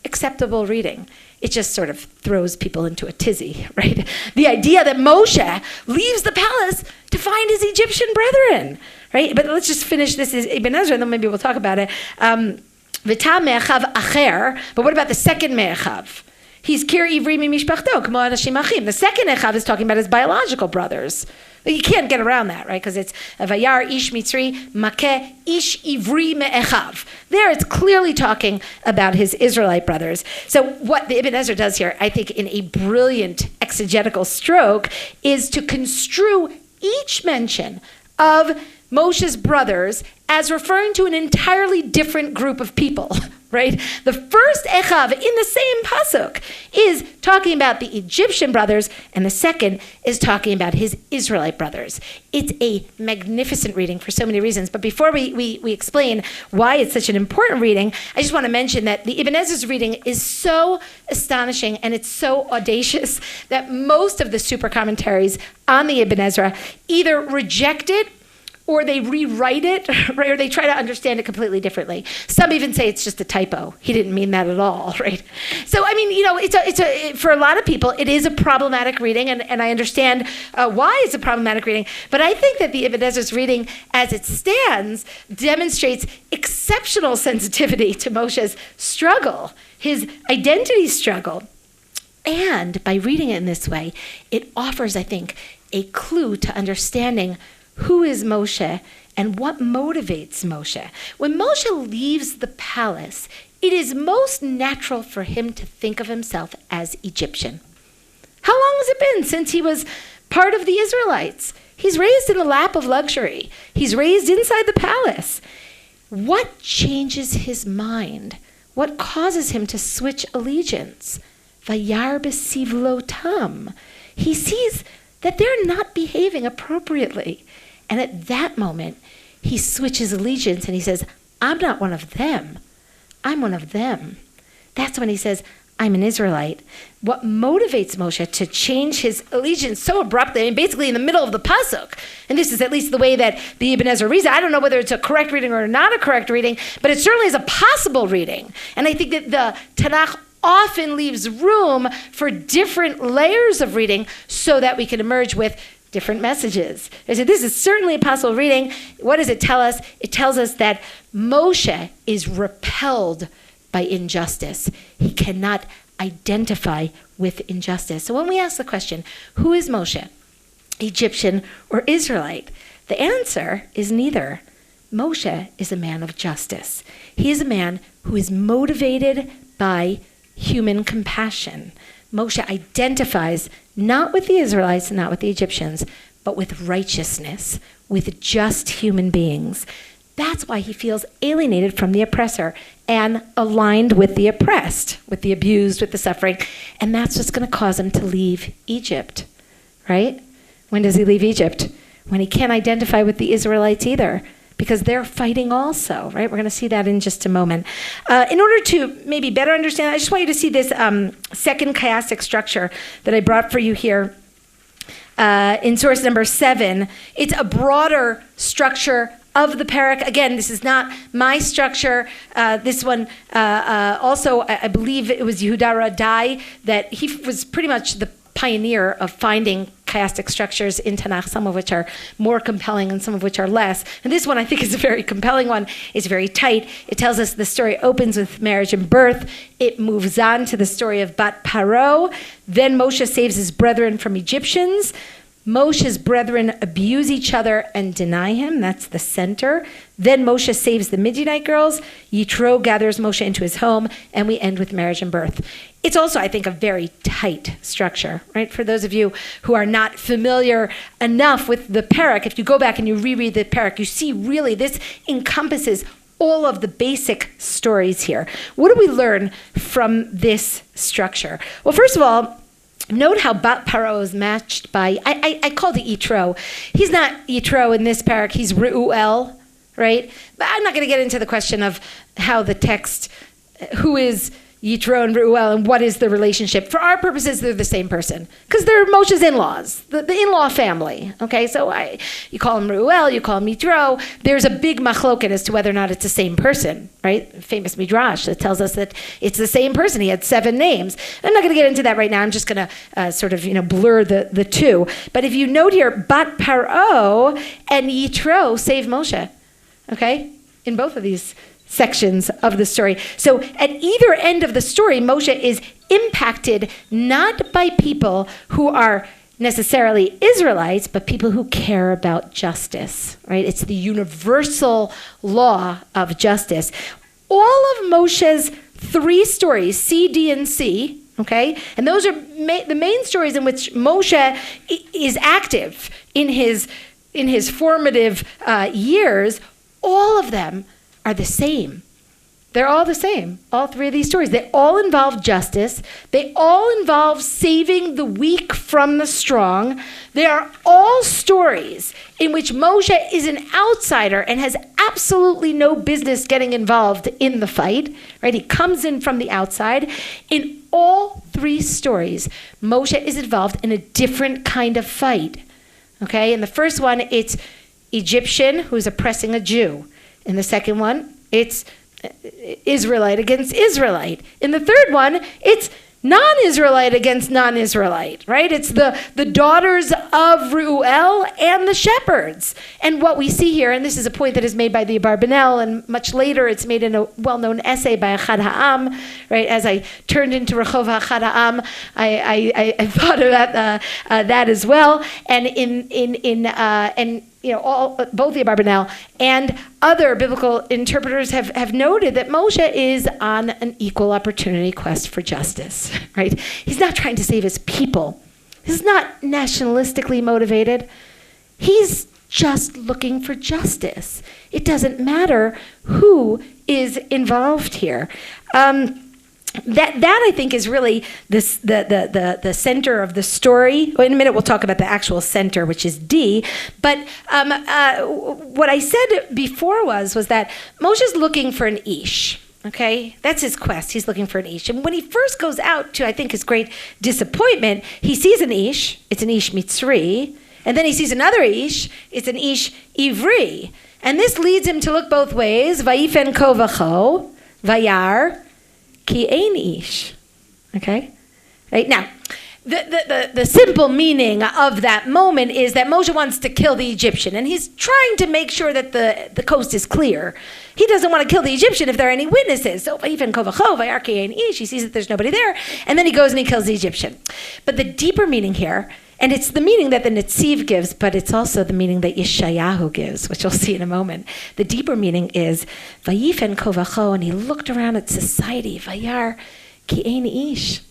S2: acceptable reading. It just sort of throws people into a tizzy, right? The idea that Moshe leaves the palace to find his Egyptian brethren, right? But let's just finish this Ibn Ezra, and then maybe we'll talk about it. V'ta me'achav acher, but what about the second me'achav? He's kir ivri mimishpachto, k'mo anashim achim. The second echav is talking about his biological brothers. You can't get around that, right? Because it's Vayar ish mitzri makeh ish ivri me'echav. There it's clearly talking about his Israelite brothers. So what the Ibn Ezra does here, I think in a brilliant exegetical stroke, is to construe each mention of Moshe's brothers as referring to an entirely different group of people, right? The first echav in the same pasuk is talking about the Egyptian brothers, and the second is talking about his Israelite brothers. It's a magnificent reading for so many reasons, but before we explain why it's such an important reading, I just want to mention that the Ibn Ezra's reading is so astonishing and it's so audacious that most of the super commentaries on the Ibn Ezra either reject it or they rewrite it, right? Or they try to understand it completely differently. Some even say it's just a typo. He didn't mean that at all, right? So, I mean, for a lot of people, it is a problematic reading, and I understand why it's a problematic reading. But I think that the Ibn Ezra's reading, as it stands, demonstrates exceptional sensitivity to Moshe's struggle, his identity struggle. And by reading it in this way, it offers, I think, a clue to understanding who is Moshe and what motivates Moshe. When Moshe leaves the palace, it is most natural for him to think of himself as Egyptian. How long has it been since he was part of the Israelites? He's raised in the lap of luxury. He's raised inside the palace. What changes his mind? What causes him to switch allegiance? Vayar besivlotam. He sees that they're not behaving appropriately. And at that moment, he switches allegiance and he says, I'm not one of them. I'm one of them. That's when he says, I'm an Israelite. What motivates Moshe to change his allegiance so abruptly, I mean, basically in the middle of the pasuk, and this is at least the way that the Ibn Ezra reads it. I don't know whether it's a correct reading or not a correct reading, but it certainly is a possible reading. And I think that the Tanakh often leaves room for different layers of reading so that we can emerge with different messages. I said, this is certainly a possible reading. What does it tell us? It tells us that Moshe is repelled by injustice. He cannot identify with injustice. So when we ask the question, who is Moshe, Egyptian or Israelite? The answer is neither. Moshe is a man of justice. He is a man who is motivated by human compassion. Moshe identifies not with the Israelites, not with the Egyptians, but with righteousness, with just human beings. That's why he feels alienated from the oppressor and aligned with the oppressed, with the abused, with the suffering. And that's what's going to cause him to leave Egypt, right? When does he leave Egypt? When he can't identify with the Israelites either, because they're fighting also, right? We're going to see that in just a moment. In order to maybe better understand, I just want you to see this second chiastic structure that I brought for you here in source number 7. It's a broader structure of the parak. Again, this is not my structure. This one also, I believe it was Yehuda Radai, that he was pretty much the pioneer of finding chiastic structures in Tanakh, some of which are more compelling and some of which are less. And this one I think is a very compelling one. It's very tight. It tells us the story opens with marriage and birth. It moves on to the story of Bat Paro. Then Moshe saves his brethren from Egyptians. Moshe's brethren abuse each other and deny him. That's the center. Then Moshe saves the Midianite girls. Yitro gathers Moshe into his home, and we end with marriage and birth. It's also, I think, a very tight structure, right? For those of you who are not familiar enough with the parak, if you go back and you reread the parak, you see really this encompasses all of the basic stories here. What do we learn from this structure? Well, first of all, note how Bat Paro is matched by, I called it Yitro. He's not Yitro in this parak, he's Reuel, right? But I'm not going to get into the question of how the text, who is Yitro and Reuel and what is the relationship. For our purposes, they're the same person because they're Moshe's in-laws, the in-law family, okay? So you call him Reuel, you call him Yitro. There's a big machloket as to whether or not it's the same person, right? Famous midrash that tells us that it's the same person. He had 7 names. I'm not going to get into that right now. I'm just going to sort of blur the two. But if you note here, Bat Paro and Yitro save Moshe, okay? In both of these sections of the story. So at either end of the story, Moshe is impacted not by people who are necessarily Israelites, but people who care about justice, right? It's the universal law of justice. All of Moshe's 3 stories, C, D, and C, okay? And those are the main stories in which Moshe is active in his formative years. All of them are the same. They're all the same, all 3 of these stories. They all involve justice. They all involve saving the weak from the strong. They are all stories in which Moshe is an outsider and has absolutely no business getting involved in the fight, right? He comes in from the outside. In all 3 stories, Moshe is involved in a different kind of fight, okay? In the first one, it's Egyptian who's oppressing a Jew. In the second one, it's Israelite against Israelite. In the third one, it's non-Israelite against non-Israelite, right? It's the daughters of Reuel and the shepherds. And what we see here, and this is a point that is made by the Abarbanel, and much later it's made in a well-known essay by Achad Ha'am, right? As I turned into Rehov Achad Ha'am, I thought about that as well. And both the Abarbanel and other biblical interpreters have noted that Moshe is on an equal opportunity quest for justice, right? He's not trying to save his people. He's not nationalistically motivated. He's just looking for justice. It doesn't matter who is involved here. That I think is really the center of the story. In a minute we'll talk about the actual center, which is D. But what I said before was that Moshe's looking for an ish. Okay, that's his quest. He's looking for an ish. And when he first goes out to, I think, his great disappointment, he sees an ish. It's an ish mitzri. And then he sees another ish. It's an ish ivri. And this leads him to look both ways. Vayifen ko vacho, vayar, ki ein ish. Okay? Right? Now, the simple meaning of that moment is that Moshe wants to kill the Egyptian, and he's trying to make sure that the coast is clear. He doesn't want to kill the Egyptian if there are any witnesses. So vayifen ko vacho, vayar ki ein ish. He sees that there's nobody there, and then he goes and he kills the Egyptian. But the deeper meaning here, and it's the meaning that the Netziv gives, but it's also the meaning that Yeshayahu gives, which you'll see in a moment. The deeper meaning is, Vayifen ko vacho, and he looked around at society, Vayar ki ein ish.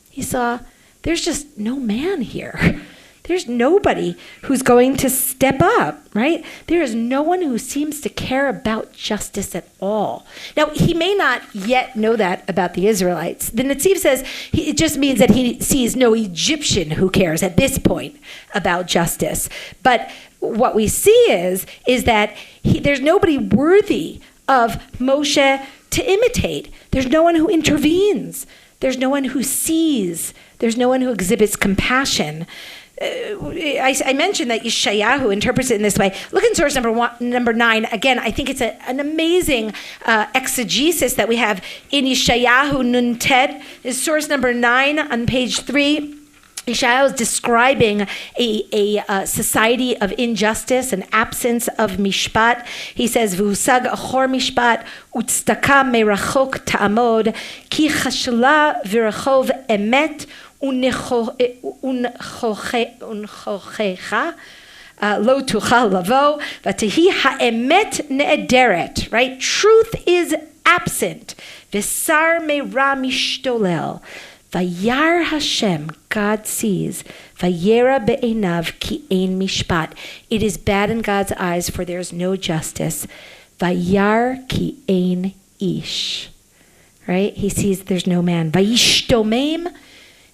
S2: He saw, there's just no man here. There's nobody who's going to step up, right? There is no one who seems to care about justice at all. Now, he may not yet know that about the Israelites. The Netziv says it just means that he sees no Egyptian who cares at this point about justice. But what we see is that there's nobody worthy of Moshe to imitate. There's no one who intervenes. There's no one who sees. There's no one who exhibits compassion. I mentioned that Yeshayahu interprets it in this way. Look in source number 9. Again, I think it's an amazing exegesis that we have in Yeshayahu Nun Tet. Is source number 9 on page 3. Yeshayahu is describing a society of injustice, an absence of mishpat. He says, "V'usag achor mishpat, utstaka merachok ta'amod, ki chashla v'rachov emet unchochecha lo tuchal lavo, v'tehi ha'emet ne'ederet." Right? Truth is absent. V'sar me'ra mishtolel. Vayar Hashem, God sees. Vayera be'enav ki ein mishpat. It is bad in God's eyes, for there is no justice. Vayar ki ein ish. Right? He sees there's no man. Vayishtomem,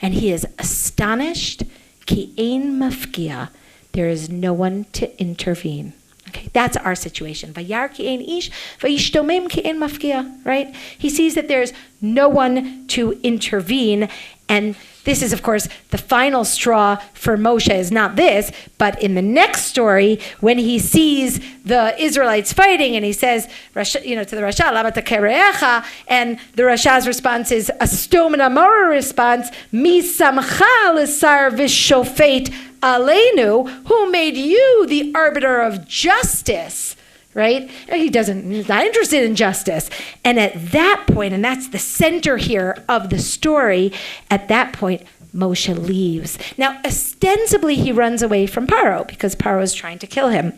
S2: and he is astonished. Ki ein mafkia. There is no one to intervene. Okay, that's our situation. Vayar ki ein ish, vayishtomem ki ein mafkia, right? He sees that there's no one to intervene, and this is, of course, the final straw for Moshe is not this, but in the next story, when he sees the Israelites fighting, and he says, to the Rasha, Lama takerecha, and the Rasha's response is a Sodom and Amorah response, Mi samcha l'sar v'shofet aleinu, who made you the arbiter of justice, right? He's not interested in justice. And at that point, and that's the center here of the story, at that point, Moshe leaves. Now, ostensibly, he runs away from Paro because Paro is trying to kill him.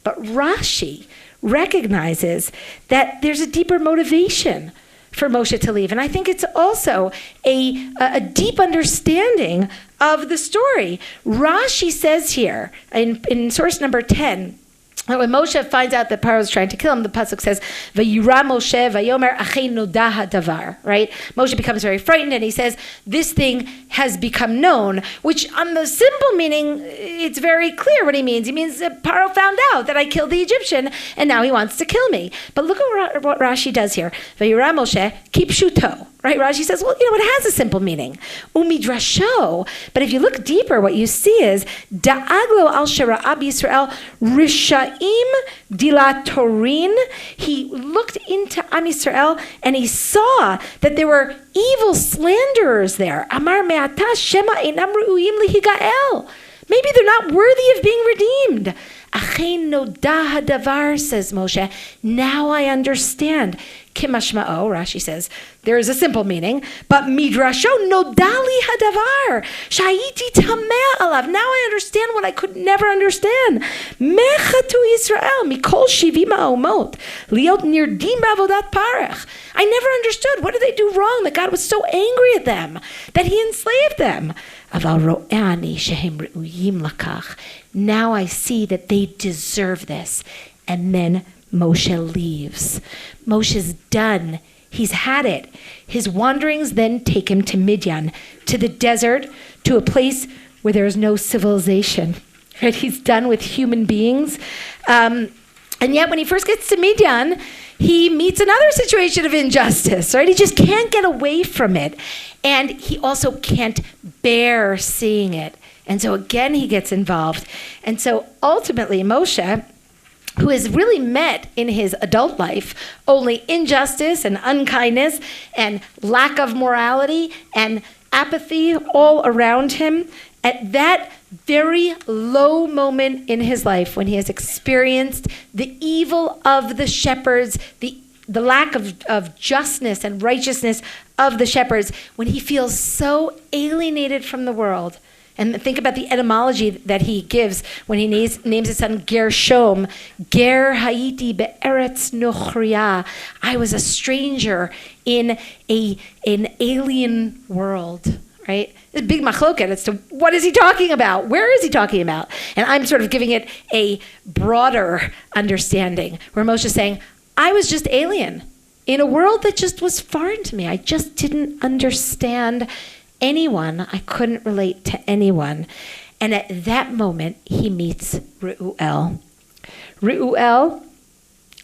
S2: But Rashi recognizes that there's a deeper motivation for Moshe to leave. And I think it's also a deep understanding of the story. Rashi says here, in source number 10, when Moshe finds out that Paro is trying to kill him, the pasuk says, "Vayira Moshe vayomer achei noda hadavar." Right? Moshe becomes very frightened, and he says, "This thing has become known." Which, on the simple meaning, it's very clear what he means. He means that Paro found out that I killed the Egyptian, and now he wants to kill me. But look at what Rashi does here. Vayira Moshe kipshuto. Right? Rashi says, well, it has a simple meaning. Umidrasho. But if you look deeper, what you see is da'aglo al shera'ab Yisrael risha'im dilatorin. He looked into Am Yisrael and he saw that there were evil slanderers there. Amar me'ata shema einam ru'uyim lihigael. Maybe they're not worthy of being redeemed. Achein noda hadavar, says Moshe. Now I understand. Kimashma'o, Rashi says, there is a simple meaning, but midrasho nodali hadavar, shayiti tameh alav. Now I understand what I could never understand. Mechatu Yisrael mikol shivima omot liot nirdim bavodat parech. I never understood. What did they do wrong that God was so angry at them, that he enslaved them? Aval ro'ani shehem re'uyim lakach. Now I see that they deserve this. And then Moshe leaves. Moshe's done. He's had it. His wanderings then take him to Midian, to the desert, to a place where there is no civilization. Right? He's done with human beings. And yet when he first gets to Midian, he meets another situation of injustice, right? He just can't get away from it. And he also can't bear seeing it. And so again, he gets involved. And so ultimately, Moshe, who has really met in his adult life only injustice and unkindness and lack of morality and apathy all around him, at that very low moment in his life when he has experienced the evil of the shepherds, the lack of justness and righteousness of the shepherds, when he feels so alienated from the world. And think about the etymology that he gives when he names his son Gershom. Ger haiti be'eretz nochriya. I was a stranger in an alien world, right? It's a big machloket as to what is he talking about? Where is he talking about? And I'm sort of giving it a broader understanding, where Moshe is saying, I was just alien in a world that just was foreign to me. I just didn't understand anyone. I couldn't relate to anyone. And at that moment, he meets Reuel. Reuel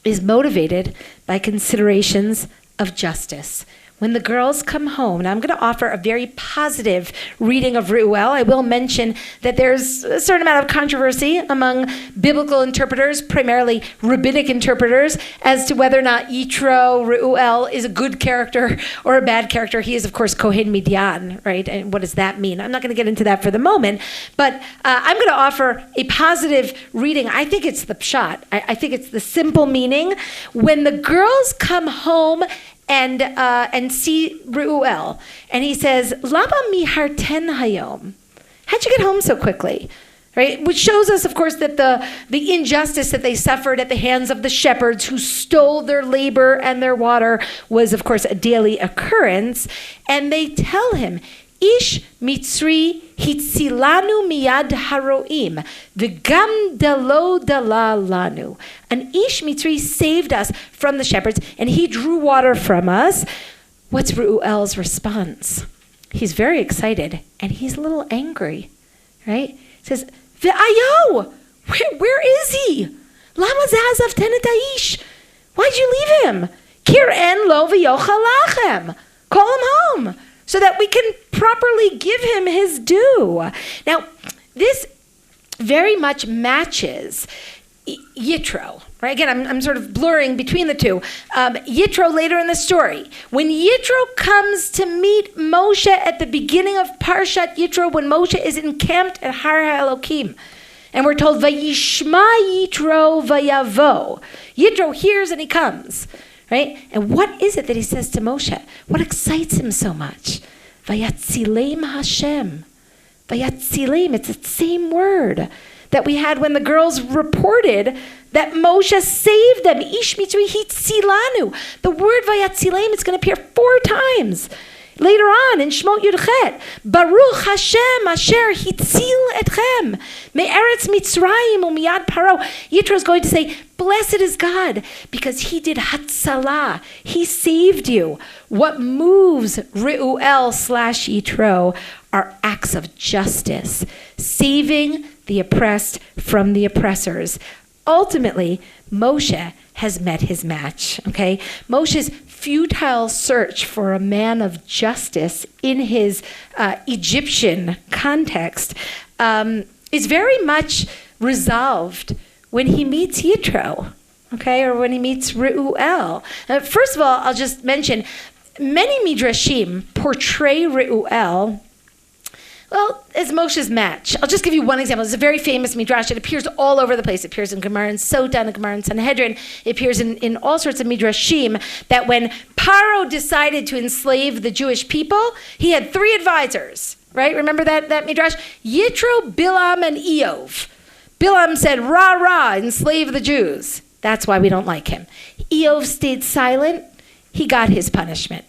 S2: is motivated by considerations of justice. when the girls come home. Now I'm going to offer a very positive reading of Reuel. I will mention that there's a certain amount of controversy among biblical interpreters, primarily rabbinic interpreters, as to whether or not Yitro, Reuel, is a good character or a bad character. He is, of course, Kohen Midian, right? And what does that mean? I'm not going to get into that for the moment, but I'm going to offer a positive reading. I think it's the pshat. I think it's the simple meaning. When the girls come home and see Reuel, and he says, Lama miharten hayom? How'd you get home so quickly? Right? Which shows us, of course, that the injustice that they suffered at the hands of the shepherds who stole their labor and their water was, of course, a daily occurrence. And they tell him, Ish Mitzri hitzilanu miyad haroim, v'gam dalo dala lanu. An Ish Mitzri saved us from the shepherds, and he drew water from us. What's Reuel's response? He's very excited, and he's a little angry, right? He says, V'ayo, where is he? Lama zazav tenet aish? Why'd you leave him? Kir'en lo v'yochal lachem. Call him home, so that we can properly give him his due. Now, this very much matches Yitro, right? Again, I'm sort of blurring between the two. Yitro later in the story. When Yitro comes to meet Moshe at the beginning of Parshat Yitro, when Moshe is encamped at Har HaElokim, and we're told, Vayishma Yitro vayavo. Yitro hears and he comes. Right? And what is it that he says to Moshe? What excites him so much? Vayatzilem Hashem. Vayatzilem, it's the same word that we had when the girls reported that Moshe saved them. Ish mitzri hitzilanu. The word vayatzilem is going to appear 4 times. Later on in Shmot Yudchet, Baruch Hashem asher hitzil etchem me'eretz Mitzrayim u'miyad Paro. Yitro is going to say, blessed is God, because he did hatzalah. He saved you. What moves Reuel/Yitro are acts of justice, saving the oppressed from the oppressors. Ultimately, Moshe has met his match, okay? Moshe's futile search for a man of justice in his Egyptian context is very much resolved when he meets Yitro, okay, or when he meets Reuel. First of all, I'll just mention, many midrashim portray Reuel, well, as Moshe's match. I'll just give you one example. It's a very famous midrash. It appears all over the place. It appears in Gemara and Sota, and Gemara and Sanhedrin. It appears in all sorts of midrashim, that when Paro decided to enslave the Jewish people, he had 3 advisors, right? Remember that midrash? Yitro, Bilam, and Eov. Bilam said, rah, rah, enslave the Jews. That's why we don't like him. Eov stayed silent. He got his punishment.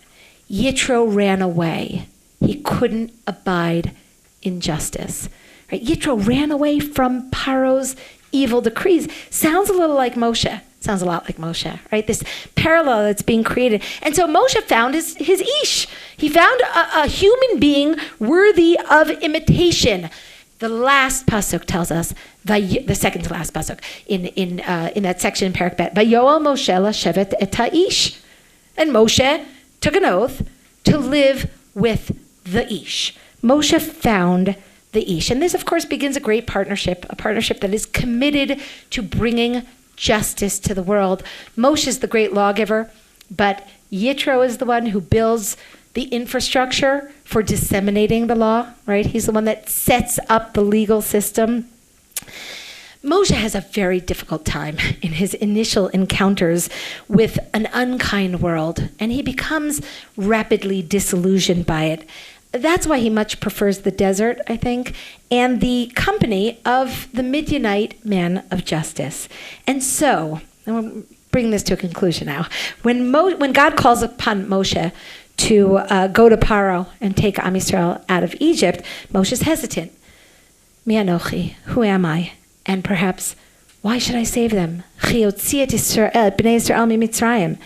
S2: Yitro ran away. He couldn't abide injustice. Right? Yitro ran away from Paro's evil decrees. Sounds a little like Moshe. Sounds a lot like Moshe, right? This parallel that's being created. And so Moshe found his Ish. He found a human being worthy of imitation. The last pasuk tells us, the second to last pasuk in that section in Perek Bet, Vayoel Moshe lashevet et ha'ish. And Moshe took an oath to live with the Ish. Moshe found the Ish. And this, of course, begins a great partnership, a partnership that is committed to bringing justice to the world. Moshe is the great lawgiver, but Yitro is the one who builds the infrastructure for disseminating the law, right? He's the one that sets up the legal system. Moshe has a very difficult time in his initial encounters with an unkind world, and he becomes rapidly disillusioned by it. That's why he much prefers the desert, I think, and the company of the Midianite man of justice. And so, and we'll bring this to a conclusion now. When God calls upon Moshe to go to Paro and take Am Yisrael out of Egypt, Moshe's hesitant. Mi anochi, who am I? And perhaps, why should I save them? Chi otzi et Bnei Yisrael mi Mitzrayim.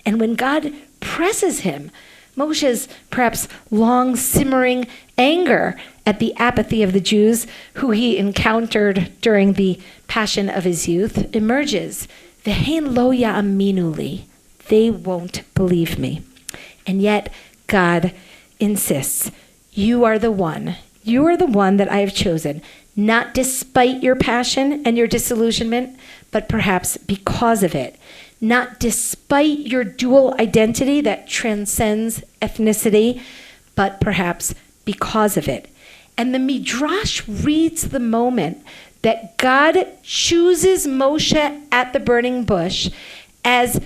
S2: And when God presses him, Moshe's perhaps long simmering anger at the apathy of the Jews who he encountered during the passion of his youth emerges. Ve'hein lo ya'aminu li. They won't believe me. And yet God insists, you are the one. You are the one that I have chosen, not despite your passion and your disillusionment, but perhaps because of it. Not despite your dual identity that transcends ethnicity, but perhaps because of it. And the Midrash reads the moment that God chooses Moshe at the burning bush as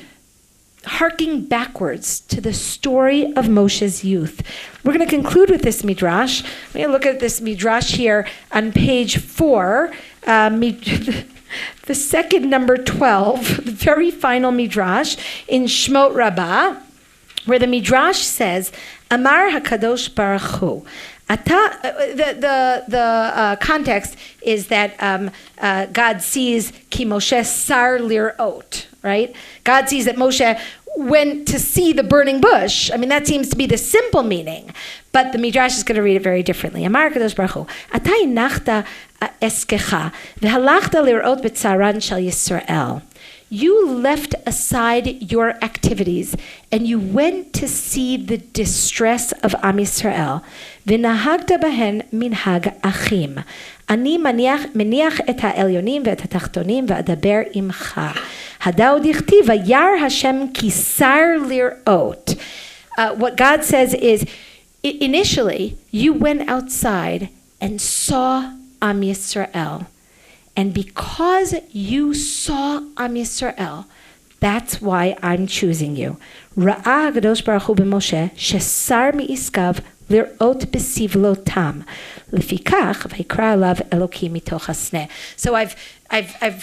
S2: harking backwards to the story of Moshe's youth. We're going to conclude with this Midrash. We're going to look at this Midrash here on page 4. The second number 12, the very final Midrash in Shmot Rabbah, where the Midrash says, Amar HaKadosh Baruch Hu. The context is that God sees Ki Moshe sar lir'ot, right? God sees that Moshe went to see the burning bush. I mean, that seems to be the simple meaning. But the Midrash is going to read it very differently. Amar HaKadosh Baruch Hu, Ata inachta eskecha, v'halachta lir'ot b'tzaran shel Yisrael. You left aside your activities and you went to see the distress of Am Yisrael. V'nahagta bahen minhag achim. Ani meniach et ha'elyonim ve'et ha'tachtonim ve'adaber imcha. Hadao dichti vayar Hashem kisar lir'ot. What God says is, initially, you went outside and saw Am Yisrael. And because you saw Am Yisrael, that's why I'm choosing you. Ra'ah HaKadosh Baruch Hu b'Moshe shesar mi'iskav lir'ot b'sivlotam. Lefikach v'ikra alav Elokim mitoch hasneh. So I've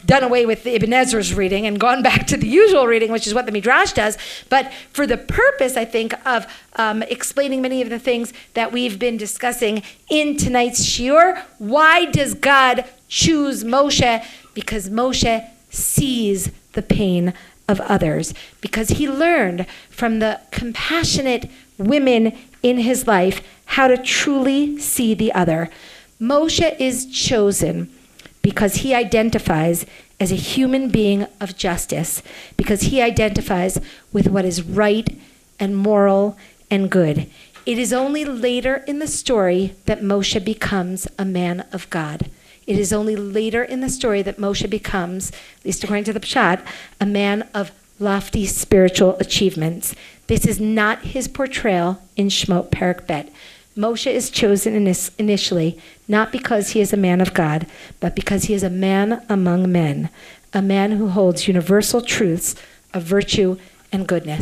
S2: done away with the Ibn Ezra's reading and gone back to the usual reading, which is what the Midrash does. But for the purpose, I think, of explaining many of the things that we've been discussing in tonight's shiur, why does God choose Moshe? Because Moshe sees the pain of others. Because he learned from the compassionate women in his life how to truly see the other. Moshe is chosen because he identifies as a human being of justice, because he identifies with what is right and moral and good. It is only later in the story that Moshe becomes a man of God. It is only later in the story that Moshe becomes, at least according to the Pshat, a man of lofty spiritual achievements. This is not his portrayal in Shmot Perek Bet. Moshe is chosen initially not because he is a man of God, but because he is a man among men, a man who holds universal truths of virtue and goodness.